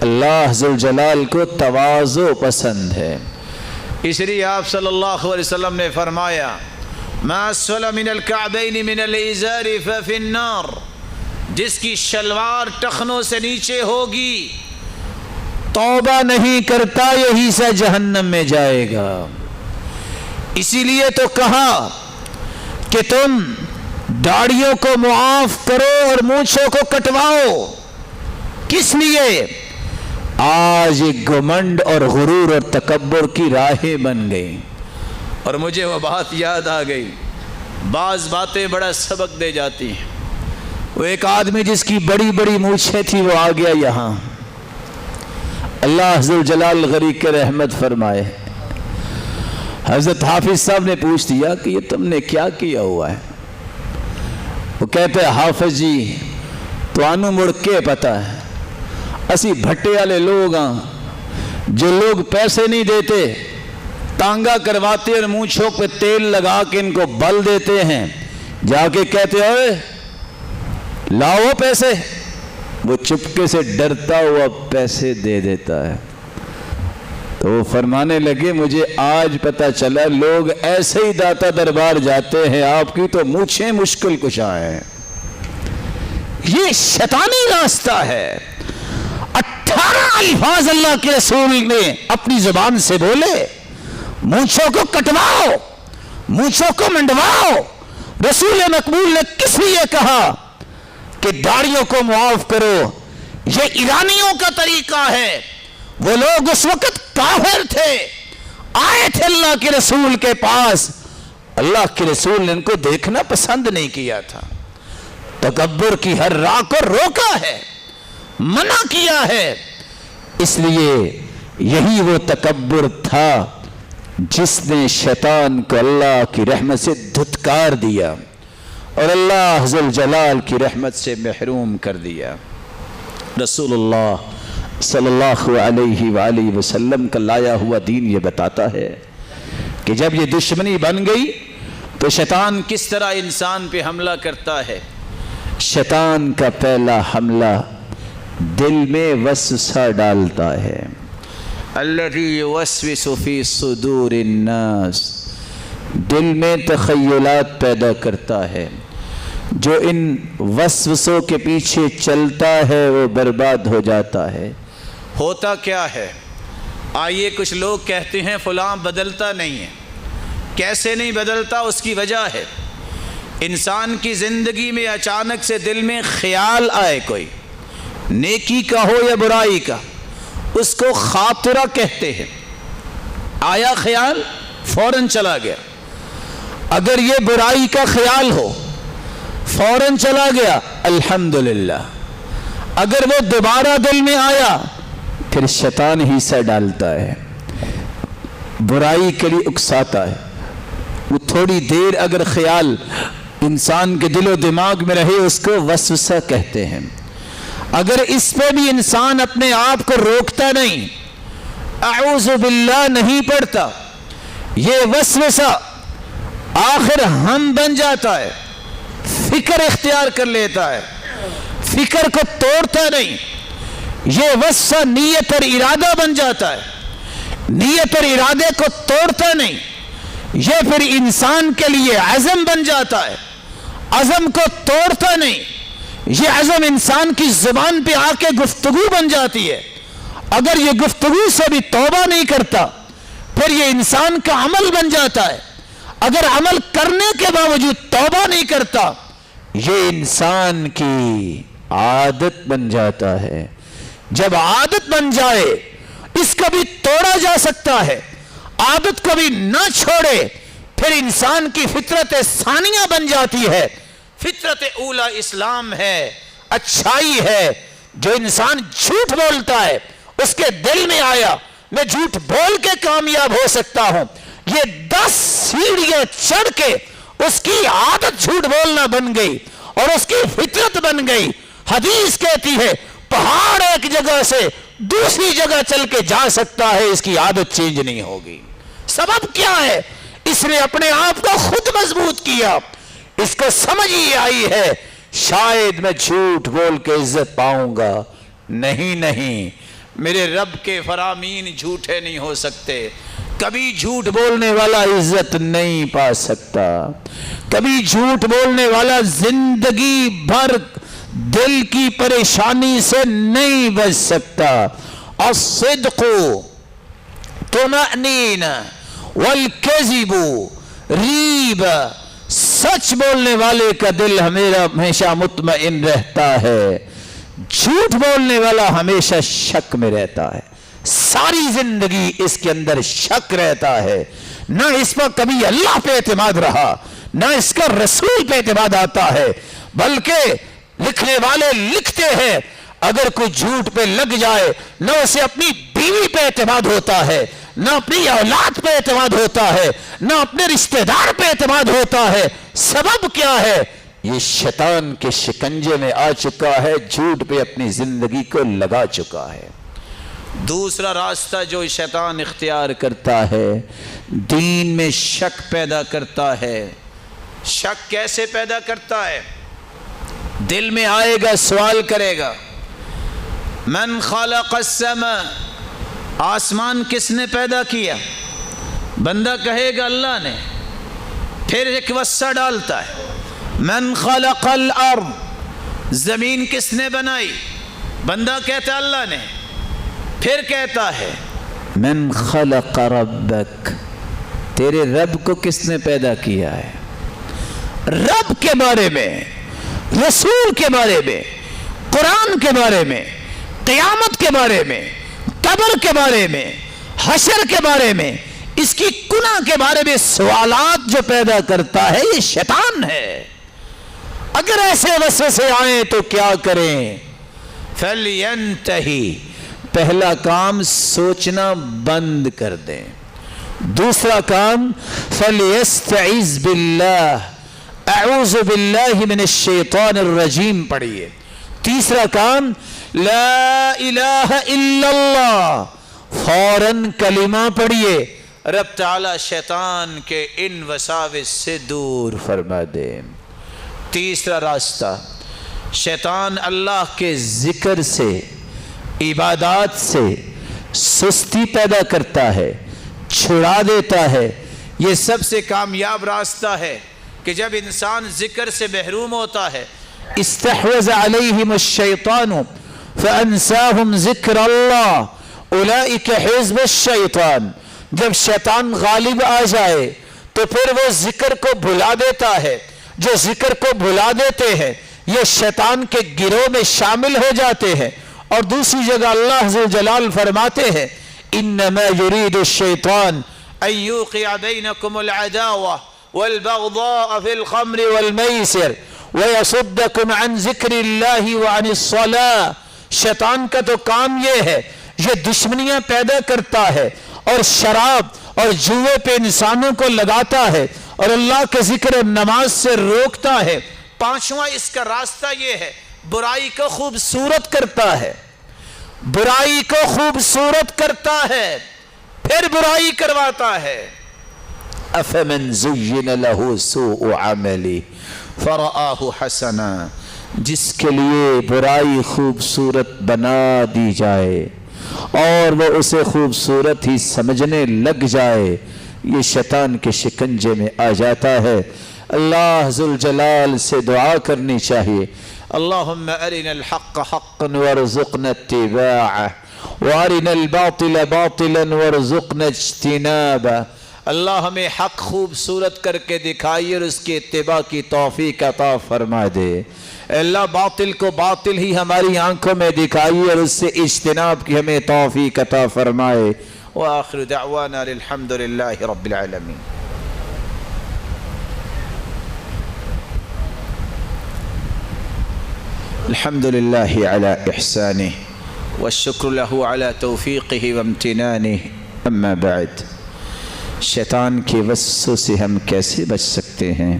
اللہ ذوالجلال کو تواضع پسند ہے. اس لیے آپ صلی اللہ علیہ وسلم نے فرمایا ما اسفل من الكعبین من الازار ففی النار، جس کی شلوار ٹخنوں سے نیچے ہوگی توبہ نہیں کرتا یہی سے جہنم میں جائے گا. اسی لیے تو کہا کہ تم داڑھیوں کو معاف کرو اور مونچھوں کو کٹواؤ. کس لیے؟ آج گھمنڈ اور غرور اور تکبر کی راہیں بن گئی. اور مجھے وہ بات یاد آ گئی، بعض باتیں بڑا سبق دے جاتی ہیں. وہ ایک آدمی جس کی بڑی بڑی مونچھیں تھی وہ آ گیا یہاں. اللہ ذوالجلال غریق رحمت فرمائے، حضرت حافظ صاحب نے پوچھ دیا کہ یہ تم نے کیا کیا ہوا ہے؟ وہ کہتے ہیں حافظ جی تو آنو مڑ کے پتا ہے اسی بھٹے والے لوگ ہاں جو لوگ پیسے نہیں دیتے، تانگا کرواتے اور مونچھوں پہ تیل لگا کے ان کو بل دیتے ہیں، جا کے کہتے اوے لاؤ پیسے، وہ چپکے سے ڈرتا ہوا پیسے دے دیتا ہے. تو وہ فرمانے لگے مجھے آج پتہ چلا لوگ ایسے ہی داتا دربار جاتے ہیں، آپ کی تو مونچھیں مشکل کشا ہیں. یہ شیطانی راستہ ہے۔ 18 الفاظ اللہ کے رسول نے اپنی زبان سے بولے، مونچھوں کو کٹواؤ، مونچھوں کو منڈواؤ۔ رسول مقبول نے کس لیے کہا کہ داڑھیوں کو معاف کرو؟ یہ ایرانیوں کا طریقہ ہے۔ وہ لوگ اس وقت کافر تھے، آئے تھے اللہ کے رسول کے پاس، اللہ کے رسول نے ان کو دیکھنا پسند نہیں کیا تھا، تکبر کی ہر راہ کو روکا ہے، منع کیا ہے۔ اس لیے یہی وہ تکبر تھا جس نے شیطان کو اللہ کی رحمت سے دھتکار دیا اور اللہ ذو جلال کی رحمت سے محروم کر دیا۔ رسول اللہ صلی اللہ علیہ وآلہ وسلم کا لایا ہوا دین یہ بتاتا ہے کہ جب یہ دشمنی بن گئی تو شیطان کس طرح انسان پہ حملہ کرتا ہے۔ شیطان کا پہلا حملہ دل میں وسوسہ ڈالتا ہے، الذی یوسوس فی صدور الناس، دل میں تخیلات پیدا کرتا ہے، جو ان وسوسوں کے پیچھے چلتا ہے وہ برباد ہو جاتا ہے۔ ہوتا کیا ہے؟ آئیے کچھ لوگ کہتے ہیں فلاں بدلتا نہیں ہے۔ کیسے نہیں بدلتا؟ اس کی وجہ ہے انسان کی زندگی میں اچانک سے دل میں خیال آئے، کوئی نیکی کا ہو یا برائی کا، اس کو خاطرہ کہتے ہیں۔ آیا خیال، فوراً چلا گیا۔ اگر یہ برائی کا خیال ہو، فوراً چلا گیا، الحمدللہ۔ اگر وہ دوبارہ دل میں آیا، پھر شیطان ہی سے ڈالتا ہے، برائی کے لیے اکساتا ہے۔ وہ تھوڑی دیر اگر خیال انسان کے دل و دماغ میں رہے، اس کو وسوسہ کہتے ہیں۔ اگر اس پہ بھی انسان اپنے آپ کو روکتا نہیں، اعوذ باللہ نہیں پڑھتا، یہ وسوسہ آخر ہم بن جاتا ہے، فکر اختیار کر لیتا ہے، فکر کو توڑتا نہیں، یہ وسوسہ نیت اور ارادہ بن جاتا ہے، نیت اور ارادے کو توڑتا نہیں، یہ پھر انسان کے لیے عزم بن جاتا ہے، عزم کو توڑتا نہیں، یہ عزم انسان کی زبان پہ آ کے گفتگو بن جاتی ہے۔ اگر یہ گفتگو سے بھی توبہ نہیں کرتا، پھر یہ انسان کا عمل بن جاتا ہے۔ اگر عمل کرنے کے باوجود توبہ نہیں کرتا، یہ انسان کی عادت بن جاتا ہے۔ جب عادت بن جائے، اس کو بھی توڑا جا سکتا ہے، عادت کو بھی نہ چھوڑے، پھر انسان کی فطرت ثانیہ بن جاتی ہے۔ فطرت اولا اسلام ہے، اچھائی ہے۔ جو انسان جھوٹ بولتا ہے، اس کے دل میں آیا میں جھوٹ بول کے کامیاب ہو سکتا ہوں، یہ 10 سیڑھیاں چڑھ کے اس کی عادت جھوٹ بولنا بن گئی اور اس کی فطرت بن گئی۔ حدیث کہتی ہے پہاڑ ایک جگہ سے دوسری جگہ چل کے جا سکتا ہے، اس کی عادت چینج نہیں ہوگی۔ سبب کیا ہے؟ اس نے اپنے آپ کو خود مضبوط کیا، اس کو سمجھ ہی آئی ہے شاید میں جھوٹ بول کے عزت پاؤں گا۔ نہیں، میرے رب کے فرامین جھوٹے نہیں ہو سکتے۔ کبھی جھوٹ بولنے والا عزت نہیں پا سکتا، کبھی جھوٹ بولنے والا زندگی بھر دل کی پریشانی سے نہیں بچ سکتا۔ الصدق طمأنینہ والکذب ریب، سچ بولنے والے کا دل ہمیشہ مطمئن رہتا ہے، جھوٹ بولنے والا ہمیشہ شک میں رہتا ہے۔ ساری زندگی اس کے اندر شک رہتا ہے، نہ اس پر کبھی اللہ پہ اعتماد رہا، نہ اس کا رسول پہ اعتماد آتا ہے، بلکہ لکھنے والے لکھتے ہیں اگر کوئی جھوٹ پہ لگ جائے، نہ اسے اپنی بیوی پہ اعتماد ہوتا ہے، نہ اپنی اولاد پہ اعتماد ہوتا ہے، نہ اپنے رشتہ دار پہ اعتماد ہوتا ہے۔ سبب کیا ہے؟ یہ شیطان کے شکنجے میں آ چکا ہے، جھوٹ پہ اپنی زندگی کو لگا چکا ہے۔ دوسرا راستہ جو شیطان اختیار کرتا ہے، دین میں شک پیدا کرتا ہے۔ شک کیسے پیدا کرتا ہے؟ دل میں آئے گا، سوال کرے گا من خلق السماء، آسمان کس نے پیدا کیا؟ بندہ کہے گا اللہ نے، پھر ایک وسع ڈالتا ہے من خلق الارض، زمین کس نے بنائی؟ بندہ کہتا ہے اللہ نے، پھر کہتا ہے من خلق ربک، تیرے رب کو کس نے پیدا کیا ہے؟ رب کے بارے میں، رسول کے بارے میں، قرآن کے بارے میں، قیامت کے بارے میں، قبر کے بارے میں، حشر کے بارے میں، اس کی کنہ کے بارے میں سوالات جو پیدا کرتا ہے یہ شیطان ہے۔ اگر ایسے وسوسے آئیں تو کیا کریں؟ فَلْيَنْتَهِ، پہلا کام سوچنا بند کر دیں۔ دوسرا کام فَلْيَسْتَعِذْ بِاللَّهِ، اعوذ باللہ من الشیطان الرجیم پڑھیے۔ تیسرا کام لا الہ الا اللہ، فوراً کلمہ پڑھیے، رب تعالی شیطان کے ان وساوس سے دور فرما دے۔ تیسرا راستہ، شیطان اللہ کے ذکر سے، عبادات سے سستی پیدا کرتا ہے، چھڑا دیتا ہے۔ یہ سب سے کامیاب راستہ ہے کہ جب انسان ذکر سے محروم ہوتا ہے، استحوذ علیہم الشیطان فانساہم ذکر اللہ اولئک حزب الشیطان، جب شیطان غالب آ جائے تو پھر وہ ذکر کو بھلا دیتا ہے۔ جو ذکر کو بھلا دیتے ہیں یہ شیطان کے گروہ میں شامل ہو جاتے ہیں۔ اور دوسری جگہ اللہ ذوالجلال فرماتے ہیں انما یرید الشیطان ان یوقع بینکم العداوہ والبغضاء فی الخمر والمیسر ویصدکم عن ذکر اللہ وعن الصلاة۔ شیطان کا تو کام یہ ہے، یہ دشمنیاں پیدا کرتا ہے اور شراب اور جوے پہ انسانوں کو لگاتا ہے اور اللہ کے ذکر و نماز سے روکتا ہے۔ پانچواں اس کا راستہ یہ ہے، برائی کو خوبصورت کرتا ہے، برائی کو خوبصورت کرتا ہے، پھر برائی کرواتا ہے۔ افمن زین له سوء عملی فرآہ حسنا، جس کے لیے برائی خوبصورت بنا دی جائے اور وہ اسے خوبصورت ہی سمجھنے لگ جائے، یہ شیطان کے شکنجے میں آ جاتا ہے۔ اللہ ذوالجلال سے دعا کرنی چاہیے، اللہم ارنا الحق حقا وارزقنا اتباعہ وارنا الباطل باطلا وارزقنا اجتنابہ۔ اللہ ہمیں حق خوبصورت کر کے دکھائیے اور اس کی اتباع کی توفیق عطا فرما دے۔ اللہ باطل کو باطل ہی ہماری آنکھوں میں دکھائیے اور اس سے اجتناب کی ہمیں توفیق عطا فرمائے۔ وآخر دعوانا الحمدللہ رب العالمین۔ الحمدللہ علی احسانہ والشکر له علی توفیقہ وامتنانہ، اما بعد۔ شیطان کے وسوسوں سے ہم کیسے بچ سکتے ہیں؟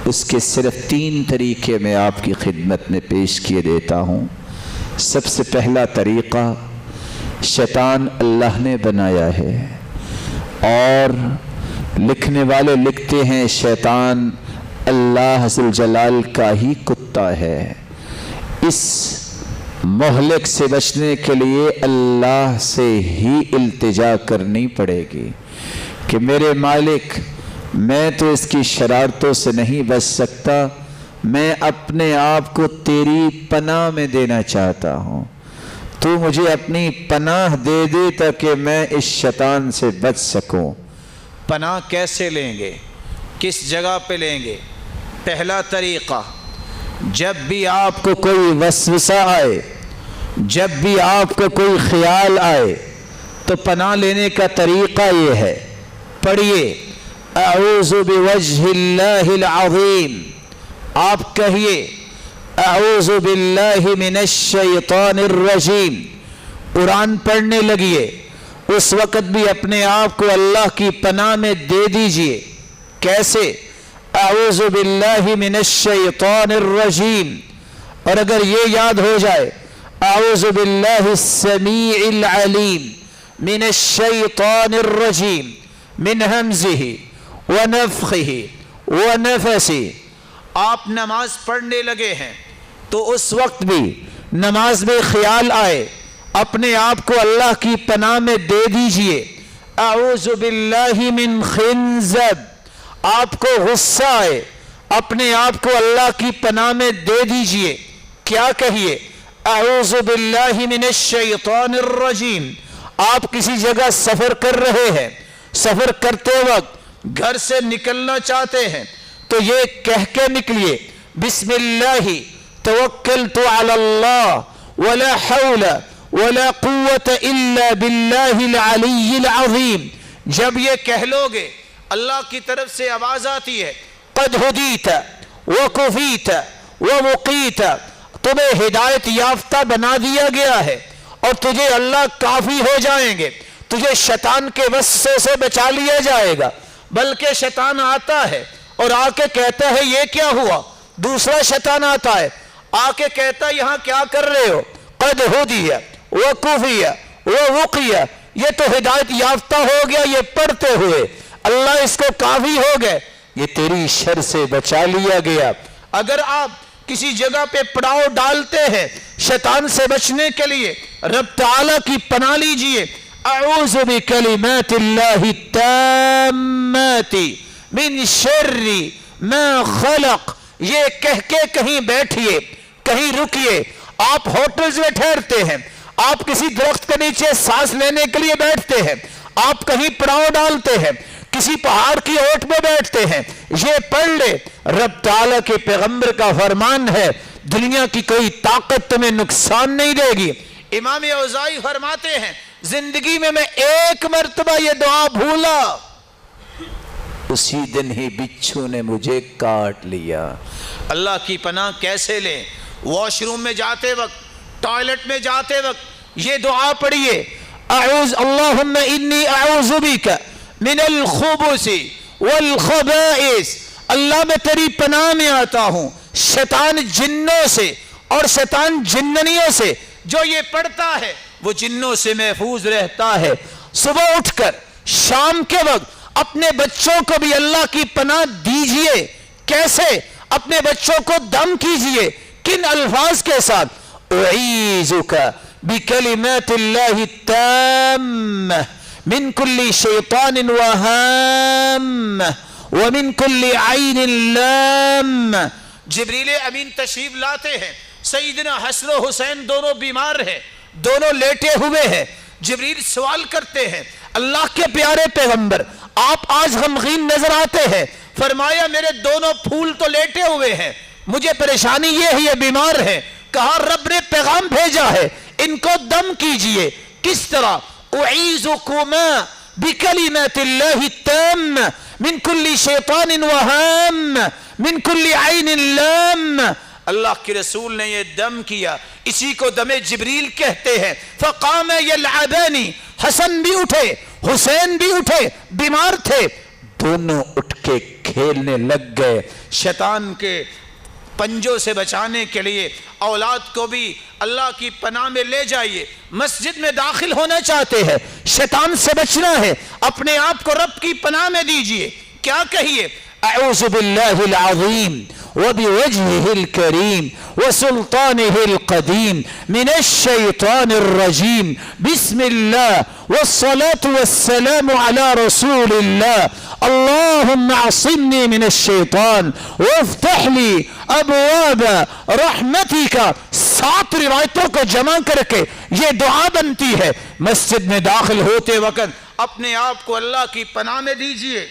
اس کے صرف 3 طریقے میں آپ کی خدمت میں پیش کیے دیتا ہوں۔ سب سے پہلا طریقہ، شیطان اللہ نے بنایا ہے اور لکھنے والے لکھتے ہیں شیطان اللہ ذوالجلال کا ہی کتا ہے۔ اس مہلک سے بچنے کے لیے اللہ سے ہی التجا کرنی پڑے گی کہ میرے مالک، میں تو اس کی شرارتوں سے نہیں بچ سکتا، میں اپنے آپ کو تیری پناہ میں دینا چاہتا ہوں، تو مجھے اپنی پناہ دے دے تاکہ میں اس شیطان سے بچ سکوں۔ پناہ کیسے لیں گے؟ کس جگہ پہ لیں گے؟ پہلا طریقہ، جب بھی آپ کو کوئی وسوسہ آئے، جب بھی آپ کو کوئی خیال آئے تو پناہ لینے کا طریقہ یہ ہے، پڑھیے اعوذ بوجہ اللہ العظیم، آپ کہیے اعوذ باللہ من الشیطان الرجیم، قرآن پڑھنے لگیے، اس وقت بھی اپنے آپ کو اللہ کی پناہ میں دے دیجئے۔ کیسے؟ اعوذ باللہ من الشیطان الرجیم، اور اگر یہ یاد ہو جائے اعوذ باللہ السمیع العلیم من الشیطان الرجیم من ہمزہ ونفخہ ونفثہ، آپ نماز پڑھنے لگے ہیں تو اس وقت بھی نماز میں خیال آئے اپنے آپ کو اللہ کی پناہ میں دے دیجئے۔ اعوذ باللہ من خنزب، آپ کو غصہ آئے اپنے آپ کو اللہ کی پناہ میں دے دیجئے. کیا کہیے؟ اعوذ باللہ من الشیطان الرجیم. آپ کسی جگہ سفر کر رہے ہیں، سفر کرتے وقت گھر سے نکلنا چاہتے ہیں تو یہ کہہ کے نکلیے بسم اللہ توکلت علی اللہ ولا حول ولا قوت الا باللہ العلی العظیم. جب یہ کہہ لو گے اللہ کی طرف سے آواز آتی ہے قد ہدیت وکفیت ووقیت، تمہیں ہدایت یافتہ بنا دیا گیا ہے اور تجھے اللہ کافی ہو جائیں گے، تجھے شیطان کے وسوسے سے بچا لیا جائے گا. بلکہ شیطان آتا ہے اور آ کے کہتا ہے یہ کیا ہوا، دوسرا شیطان آتا ہے آ کے کہتا ہے یہاں کیا کر رہے ہو، قد ہدیہ وکفیہ ووقیہ، یہ تو ہدایت یافتہ ہو گیا یہ پڑھتے ہوئے، اللہ اس کو کافی ہو گئے، یہ تیری شر سے بچا لیا گیا. اگر آپ کسی جگہ پہ پڑاؤ ڈالتے ہیں شیطان سے بچنے کے لیے رب تعالیٰ کی پناہ لیجئے. اعوذ بکلمات اللہ التامات من شر ما خلق. یہ کہہ کے کہیں بیٹھیے، کہیں رکیے. آپ ہوٹلز میں ٹھہرتے ہیں، آپ کسی درخت کے نیچے سانس لینے کے لیے بیٹھتے ہیں، آپ کہیں پڑاؤ ڈالتے ہیں، کسی پہاڑ کی اوٹ میں بیٹھتے ہیں، یہ پڑھ لے. رب تعالیٰ کے پیغمبر کا فرمان ہے دنیا کی کوئی طاقت تمہیں نقصان نہیں دے گی. امام اوزاعی فرماتے ہیں زندگی میں ایک مرتبہ یہ دعا بھولا، اسی دن ہی بچھو نے مجھے کاٹ لیا. اللہ کی پناہ کیسے لیں؟ واش روم میں جاتے وقت، ٹوائلٹ میں جاتے وقت یہ دعا پڑھیے اعوذ اللہم انی اعوذ بک من الخبث والخبائث. اللہ میں تیری پناہ میں آتا ہوں شیطان جنوں سے اور شیطان جننیوں سے. جو یہ پڑھتا ہے وہ جنوں سے محفوظ رہتا ہے. صبح اٹھ کر شام کے وقت اپنے بچوں کو بھی اللہ کی پناہ دیجئے. کیسے؟ اپنے بچوں کو دم کیجئے. کن الفاظ کے ساتھ؟ اعیذک بکلمات اللہ التامہ من کل شیطان وہام ومن کل عین لام. جبریل امین تشریف لاتے ہیں، سیدنا حسن و حسین دونوں بیمار ہیں، دونوں لیٹے ہوئے ہیں. جبریل سوال کرتے ہیں اللہ کے پیارے پیغمبر آپ آج غمگین نظر آتے ہیں. فرمایا میرے دونوں پھول تو لیٹے ہوئے ہیں، مجھے پریشانی یہ ہے یہ بیمار ہے. کہا رب نے پیغام بھیجا ہے ان کو دم کیجئے. کس طرح؟ اعیذکما بکلمات اللہ التامہ من کل شیطان وہام من کل عین لام. اللہ کے رسول نے یہ دم کیا، اسی کو دم جبریل کہتے ہیں. فقام یلعبانی، حسن بھی اٹھے حسین بھی اٹھے، بیمار تھے، دونوں اٹھ کے کھیلنے لگ گئے. شیطان کے پنجوں سے بچانے کے لیے اولاد کو بھی اللہ کی پناہ میں لے جائیے. مسجد میں داخل ہونا چاہتے ہیں، شیطان سے بچنا ہے، اپنے آپ کو رب کی پناہ میں دیجئے. کیا کہیے؟ اعوذ باللہ العظیم وبوجهه الكريم وسلطانه القديم من الشيطان الرجيم بسم الله والصلاة والسلام على رسول الله اللهم اعصمني من الشيطان وافتح لي ابواب رحمتك. 7 روایتوں کو جمع کر کے یہ دعا بنتی ہے. مسجد میں داخل ہوتے وقت اپنے آپ کو اللہ کی پناہ میں دیجئے.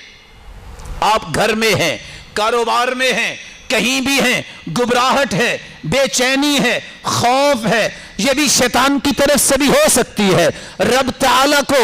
آپ گھر میں ہیں، کاروبار میں ہیں، کہیں بھی ہیں، گھبراہٹ ہے، بے چینی ہے، خوف ہے، یہ بھی شیطان کی طرف سے بھی ہو سکتی ہے. رب تعالیٰ کو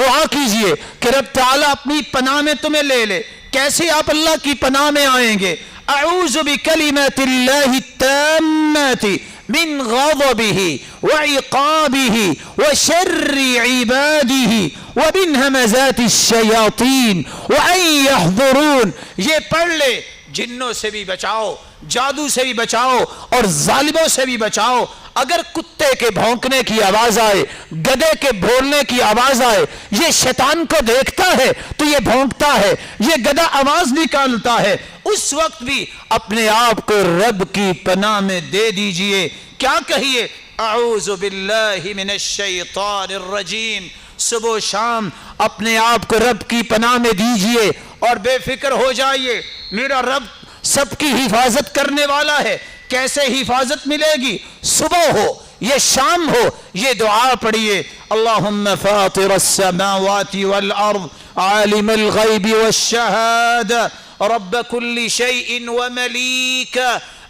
دعا کیجئے کہ رب تعالیٰ اپنی پناہ میں تمہیں لے لے. کیسے آپ اللہ کی پناہ میں آئیں گے؟ اعوذ بکلمات اللہ التامات من غضبه وعقابه وشر عباده ومن همزات الشياطين وأن يحضرون. یہ پڑھ لے، جنوں سے بھی بچاؤ، جادو سے بھی بچاؤ اور ظالموں سے بھی بچاؤ. اگر کتے کے بھونکنے کی آواز آئے، گدھے کے بولنے کی آواز آئے، یہ شیطان کو دیکھتا ہے تو یہ بھونکتا ہے، یہ گدھا آواز نکالتا ہے، اس وقت بھی اپنے آپ کو رب کی پناہ میں دے دیجئے. کیا کہیے؟ اعوذ باللہ من الشیطان الرجیم. صبح و شام اپنے آپ کو رب کی پناہ میں دیجئے اور بے فکر ہو جائیے. میرا رب سب کی حفاظت کرنے والا ہے. کیسے حفاظت ملے گی؟ صبح ہو یہ شام ہو یہ دعا پڑھیے. اللہم فاطر السماوات والارض عالم الغیب والشہادہ رب كل شيء ومليك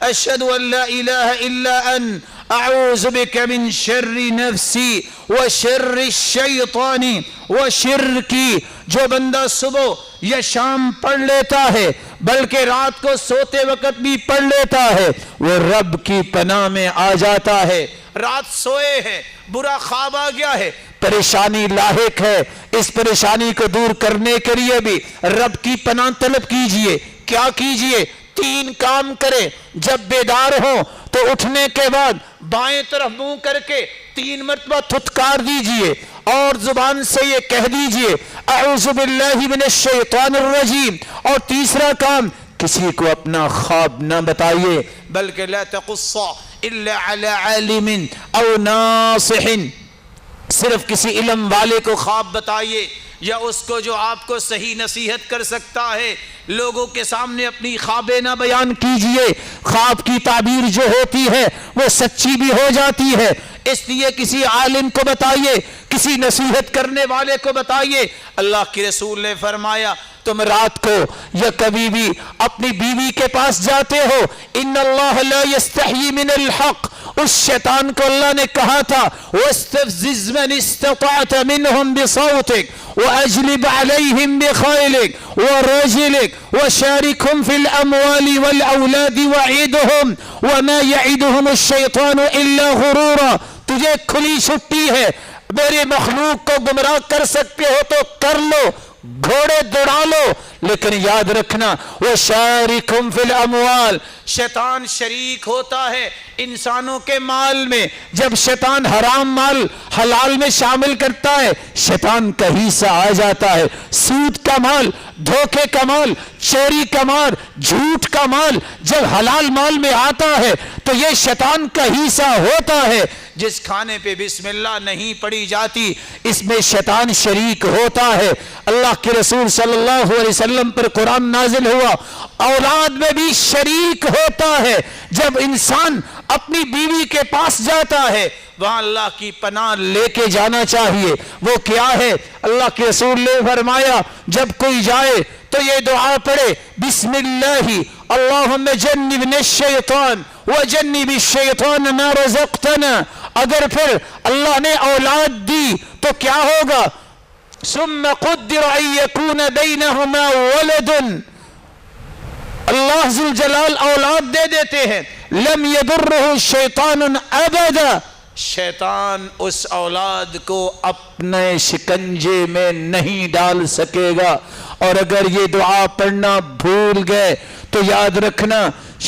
أشهد أن لا إله إلا أنت أعوذ بك من شر نفسي وشر الشيطان وشركي. جو بندہ صبح یا شام پڑھ لیتا ہے بلکہ رات کو سوتے وقت بھی پڑھ لیتا ہے وہ رب کی پناہ میں آ جاتا ہے. رات سوئے ہیں برا خواب آ گیا ہے پریشانی لاحق ہے اس پریشانی کو دور کرنے کے لیے بھی رب کی پناہ طلب کیجئے. کیا کیجئے؟ 3 کام کریں. جب بیدار ہو تو اٹھنے کے بعد بائیں طرف منہ کر کے 3 مرتبہ تھتکار دیجئے اور زبان سے یہ کہہ دیجئے اعوذ باللہ من الشیطان الرجیم. اور تیسرا کام کسی کو اپنا خواب نہ بتائیے بلکہ لا تقص الا علی عالم او ناصح. صرف کسی علم والے کو خواب بتائیے یا اس کو جو آپ کو صحیح نصیحت کر سکتا ہے. لوگوں کے سامنے اپنی خوابیں نہ بیان کیجئے. خواب کی تعبیر جو ہوتی ہے وہ سچی بھی ہو جاتی ہے اس لیے کسی عالم کو بتائیے کسی نصیحت کرنے والے کو بتائیے. اللہ کے رسول نے فرمایا تم رات کو یا کبھی بھی اپنی بیوی کے پاس جاتے ہو ان اللہ لا یستحیی من الحق. اس شیطان کو اللہ نے کہا تھا واستفزز من استطعت منهم بصوتك واجلب عليهم بخيلك ورجلك وشاركهم في الاموال والاولاد وعدهم وما يعدهم الشيطان الا غرورا. تجھے کھلی چھٹی ہے میرے مخلوق کو گمراہ کر سکتے ہو تو کر لو گھوڑے دوڑا لو لیکن یاد رکھنا وَشَارِكُمْ فِي الْأَمْوَالِ. شیطان شریک ہوتا ہے انسانوں کے مال میں. جب شیطان حرام مال حلال میں شامل کرتا ہے شیطان کا حصہ آ جاتا ہے. سود کا مال دھوکے کا مال چوری کا مال جھوٹ کا مال جب حلال مال میں آتا ہے تو یہ شیطان کا حصہ ہوتا ہے. جس کھانے پہ بسم اللہ نہیں پڑھی جاتی اس میں شیطان شریک ہوتا ہے. اللہ کے رسول صلی اللہ علیہ وسلم پر قرآن نازل ہوا اولاد میں بھی شریک ہوتا ہے. جب انسان اپنی بیوی کے پاس جاتا ہے وہاں اللہ کی پناہ لے کے جانا چاہیے. وہ کیا ہے؟ اللہ کے رسول نے فرمایا جب کوئی جائے تو یہ دعا پڑھے بسم اللہ اللہم جنبنا الشیطان وجنب الشیطان ما رزقتنا. اگر پھر اللہ نے اولاد دی تو کیا ہوگا؟ ثم قدر ان یکون بینہما ولد. اللہ ذوالجلال اولاد دے دیتے ہیں لم یضرہ الشیطان ابدا. شیطان اس اولاد کو اپنے شکنجے میں نہیں ڈال سکے گا. اور اگر یہ دعا پڑھنا بھول گئے تو یاد رکھنا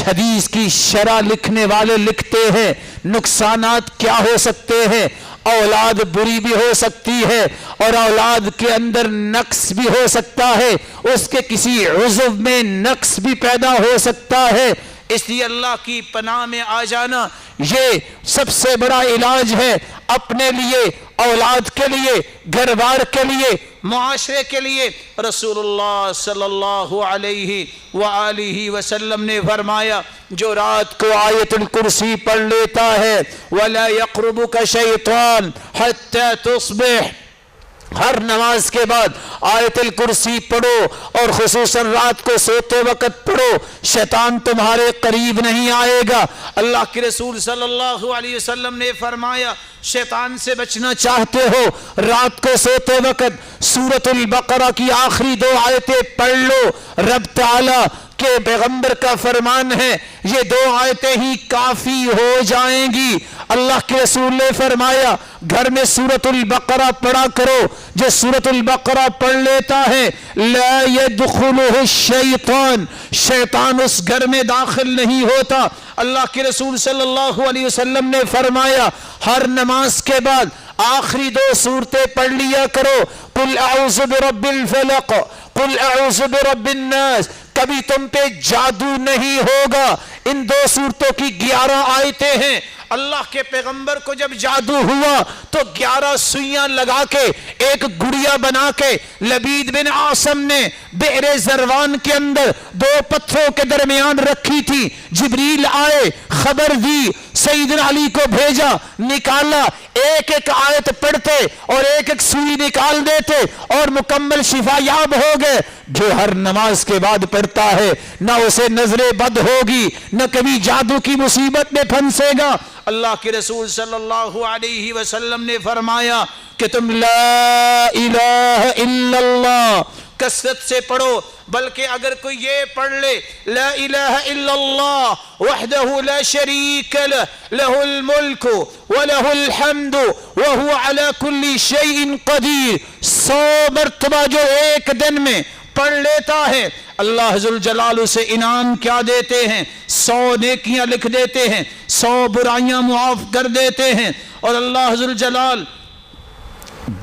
حدیث کی شرح لکھنے والے لکھتے ہیں نقصانات کیا ہو سکتے ہیں. اولاد بری بھی ہو سکتی ہے اور اولاد کے اندر نقص بھی ہو سکتا ہے. اس کے کسی عضو میں نقص بھی پیدا ہو سکتا ہے. اس لیے اللہ کی پناہ میں آ جانا یہ سب سے بڑا علاج ہے اپنے لیے اولاد کے لیے گھر بار کے لیے معاشرے کے لیے. رسول اللہ صلی اللہ علیہ وآلہ وسلم نے فرمایا جو رات کو آیت الکرسی پڑھ لیتا ہے وَلَا يَقْرُبُكَ شَيْطَانٌ حَتَّى تُصْبِحْ. ہر نماز کے بعد آیت الکرسی پڑھو اور خصوصاً رات کو سوتے وقت پڑھو. شیطان تمہارے قریب نہیں آئے گا. اللہ کے رسول صلی اللہ علیہ وسلم نے فرمایا شیطان سے بچنا چاہتے ہو رات کو سوتے وقت سورۃ البقرہ کی آخری 2 آیتیں پڑھ لو. رب تعالی کے پیغمبر کا فرمان ہے یہ 2 آیتیں ہی کافی ہو جائیں گی. اللہ کے رسول نے فرمایا گھر میں سورۃ البقرہ پڑھا کرو. جو سورۃ البقرہ پڑھ لیتا ہے لا يدخلہ الشیطان شیطان اس گھر میں داخل نہیں ہوتا. اللہ کے رسول صلی اللہ علیہ وسلم نے فرمایا ہر نماز کے بعد آخری 2 سورتیں پڑھ لیا کرو قل اعوذ برب الفلق قل اعوذ برب الناس. کبھی تم پہ جادو نہیں ہوگا. ان 2 سورتوں کی 11 آیتیں ہیں. اللہ کے پیغمبر کو جب جادو ہوا تو 11 سوئیاں لگا کے ایک گڑیا بنا کے لبید بن عاصم نے بئر زروان کے اندر 2 پتھروں کے درمیان رکھی تھی. جبریل آئے، خبر دی، سیدنا علی کو بھیجا، نکالا، ایک ایک آیت پڑھتے اور ایک ایک سوئی نکال دیتے اور مکمل شفا یاب ہو گئے. جو ہر نماز کے بعد پڑھتا ہے نہ اسے نظر بد ہوگی، نہ کبھی جادو کی مصیبت میں پھنسے گا. اللہ کے رسول صلی اللہ علیہ وسلم نے فرمایا کہ تم لا الہ الا اللہ کثرت سے پڑھو، بلکہ اگر کوئی یہ پڑھ لے لا الہ الا اللہ وحدہ لا شریک لہ لہ الملک ولہ الحمد وہو علی کل شیء قدیر، 100 مرتبہ جو ایک دن میں پڑھ لیتا ہے اللہ ذوالجلال اسے انعام کیا دیتے ہیں؟ 100 نیکیاں لکھ دیتے ہیں، 100 برائیاں معاف کر دیتے ہیں، اور اللہ ذوالجلال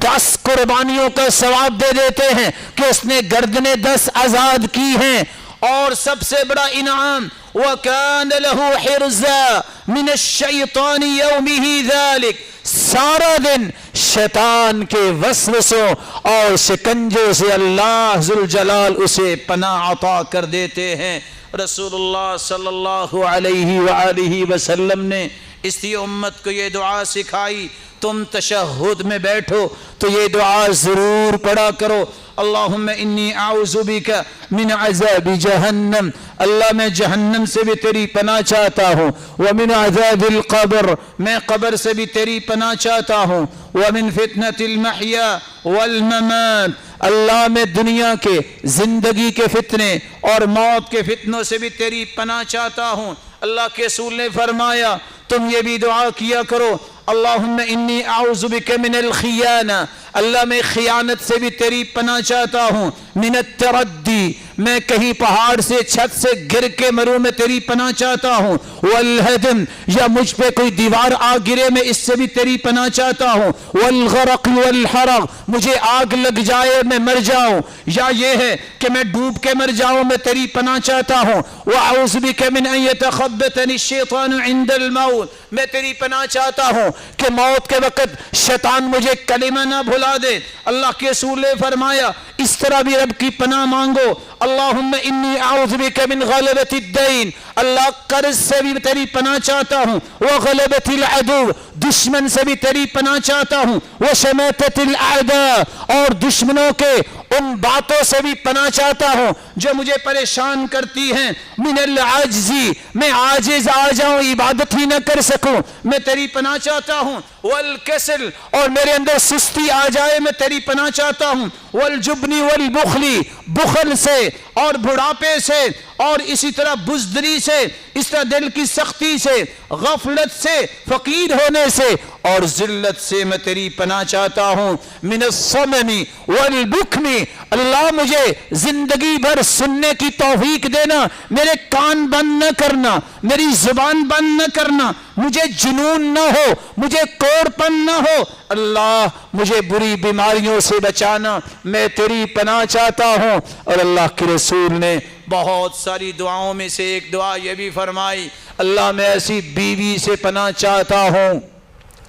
10 قربانیوں کا ثواب دے دیتے ہیں کہ اس نے گردنیں 10 آزاد کی ہیں. اور سب سے بڑا انعام وَكَانَ لَهُ حِرْزًا مِنَ الشَّيْطَانِ يَوْمِهِ ذَلِكَ، سارا دن شیطان کے وسوسوں اور شکنجوں سے اللہ ذوالجلال اسے پناہ عطا کر دیتے ہیں. رسول اللہ صلی اللہ علیہ وآلہ وسلم نے اس لیے امت کو یہ دعا سکھائی، تم تشہد میں بیٹھو تو یہ دعا ضرور پڑھا کرو. اللہم انی اعوذ بک من عذاب جہنم، اللہ میں جہنم سے بھی تیری پناہ چاہتا ہوں، ومن عذاب القبر، میں قبر سے بھی تیری پناہ چاہتا ہوں، ومن فتنة المحیا والممات، اللہ میں دنیا کے زندگی کے فتنے اور موت کے فتنوں سے بھی تیری پناہ چاہتا ہوں. اللہ کے رسول نے فرمایا تم یہ بھی دعا کیا کرو، اللہم انی اعوذ بک من الخیانہ، اللہ میں خیانت سے بھی تیری پناہ چاہتا ہوں، من التردی، میں کہیں پہاڑ سے چھت سے گر کے مروں میں تیری پناہ چاہتا ہوں، والہدم، یا مجھ پہ کوئی دیوار آ گرے میں اس سے بھی تیری پناہ چاہتا ہوں، والغرق والحرق، مجھے آگ لگ جائے میں مر جاؤں، یا یہ ہے کہ میں ڈوب کے مر جاؤں میں تیری پناہ چاہتا ہوں، واعوذ بک من ان یتخبطنی الشیطان عند الموت، میں تیری پناہ چاہتا ہوں کہ موت کے وقت شیطان مجھے کلمہ نہ بھلا دے. اللہ کے رسول نے فرمایا اس طرح بھی رب کی پناہ مانگو. اللہم انی اعوذ بک من غلبۃ الدین، اللہ قرض سے بھی تیری پناہ چاہتا ہوں، وغلبۃ العدو، دشمن سے بھی تیری پناہ چاہتا ہوں، وشماتۃ الاعداء، اور دشمنوں کے ان باتوں سے بھی پناہ چاہتا ہوں جو مجھے پریشان کرتی ہیں، من العجزی، میں عاجز آ جاؤں عبادت ہی نہ کر سکوں میں تیری پناہ چاہتا ہوں، والکسل، اور میرے اندر سستی آ جائے میں تیری پناہ چاہتا ہوں، والجبن والبخلی، بخل سے اور بڑھاپے سے اور اسی طرح بزدلی سے، اس طرح دل کی سختی سے، غفلت سے، فقیر ہونے سے اور ذلت سے میں تیری پناہ چاہتا ہوں، من الصمم والبکم، اللہ مجھے زندگی بھر سننے کی توفیق دینا، میرے کان بند نہ کرنا، میری زبان بند نہ کرنا، مجھے جنون نہ ہو، مجھے کوڑ پن نہ ہو، اللہ مجھے بری بیماریوں سے بچانا، میں تیری پناہ چاہتا ہوں. اور اللہ کے رسول نے بہت ساری دعاؤں میں سے ایک دعا یہ بھی فرمائی، اللہ میں ایسی بیوی سے پناہ چاہتا ہوں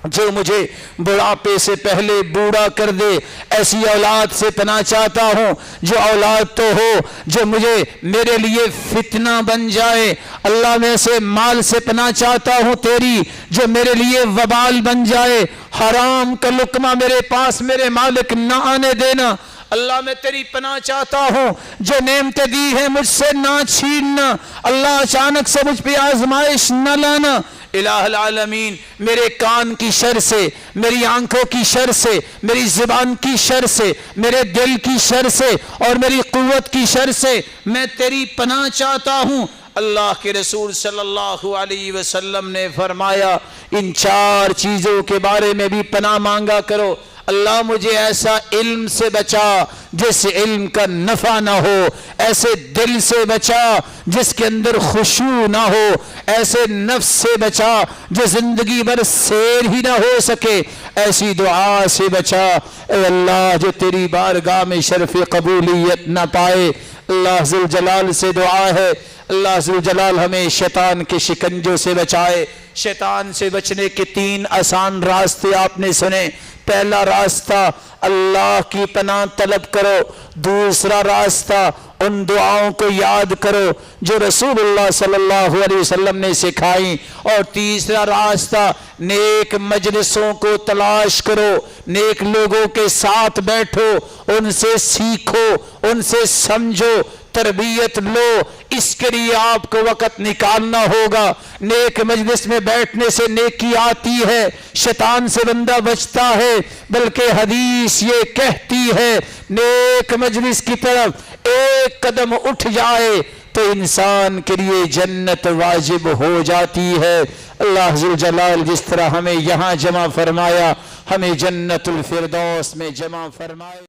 جو مجھے بڑھاپے سے پہلے بوڑھا کر دے، ایسی اولاد سے پناہ چاہتا ہوں جو اولاد تو ہو جو مجھے میرے لیے فتنہ بن جائے. اللہ میں سے مال سے پناہ چاہتا ہوں تیری جو میرے لیے وبال بن جائے، حرام کا لقمہ میرے پاس میرے مالک نہ آنے دینا. اللہ میں تیری پناہ چاہتا ہوں جو نعمتیں دی ہیں مجھ سے نہ چھیننا، اللہ اچانک سے مجھ پہ آزمائش نہ لانا. الہ العالمین، میرے کان کی شر سے، میری آنکھوں کی شر سے، میری زبان کی شر سے، میرے دل کی شر سے اور میری قوت کی شر سے میں تیری پناہ چاہتا ہوں. اللہ کے رسول صلی اللہ علیہ وسلم نے فرمایا ان 4 چیزوں کے بارے میں بھی پناہ مانگا کرو. اللہ مجھے ایسا علم سے بچا جس علم کا نفع نہ ہو، ایسے دل سے بچا جس کے اندر خشوع نہ ہو، ایسے نفس سے بچا جو زندگی بھر سیر ہی نہ ہو سکے، ایسی دعا سے بچا اے اللہ جو تیری بارگاہ میں شرف قبولیت نہ پائے. اللہ ذوالجلال سے دعا ہے اللہ ذو جلال ہمیں شیطان کے شکنجوں سے بچائے۔ شیطان سے بچنے کے 3 آسان راستے آپ نے سنے۔ پہلا راستہ اللہ کی پناہ طلب کرو، دوسرا راستہ ان دعاؤں کو یاد کرو جو رسول اللہ صلی اللہ علیہ وسلم نے سکھائیں، اور تیسرا راستہ نیک مجلسوں کو تلاش کرو، نیک لوگوں کے ساتھ بیٹھو، ان سے سیکھو، ان سے سمجھو، تربیت لو۔ اس کے لیے آپ کو وقت نکالنا ہوگا۔ نیک مجلس میں بیٹھنے سے نیکی آتی ہے، شیطان سے بندہ بچتا ہے، بلکہ حدیث یہ کہتی ہے نیک مجلس کی طرف ایک قدم اٹھ جائے تو انسان کے لیے جنت واجب ہو جاتی ہے۔ اللہ ذو جلال جس طرح ہمیں یہاں جمع فرمایا، ہمیں جنت الفردوس میں جمع فرمائے۔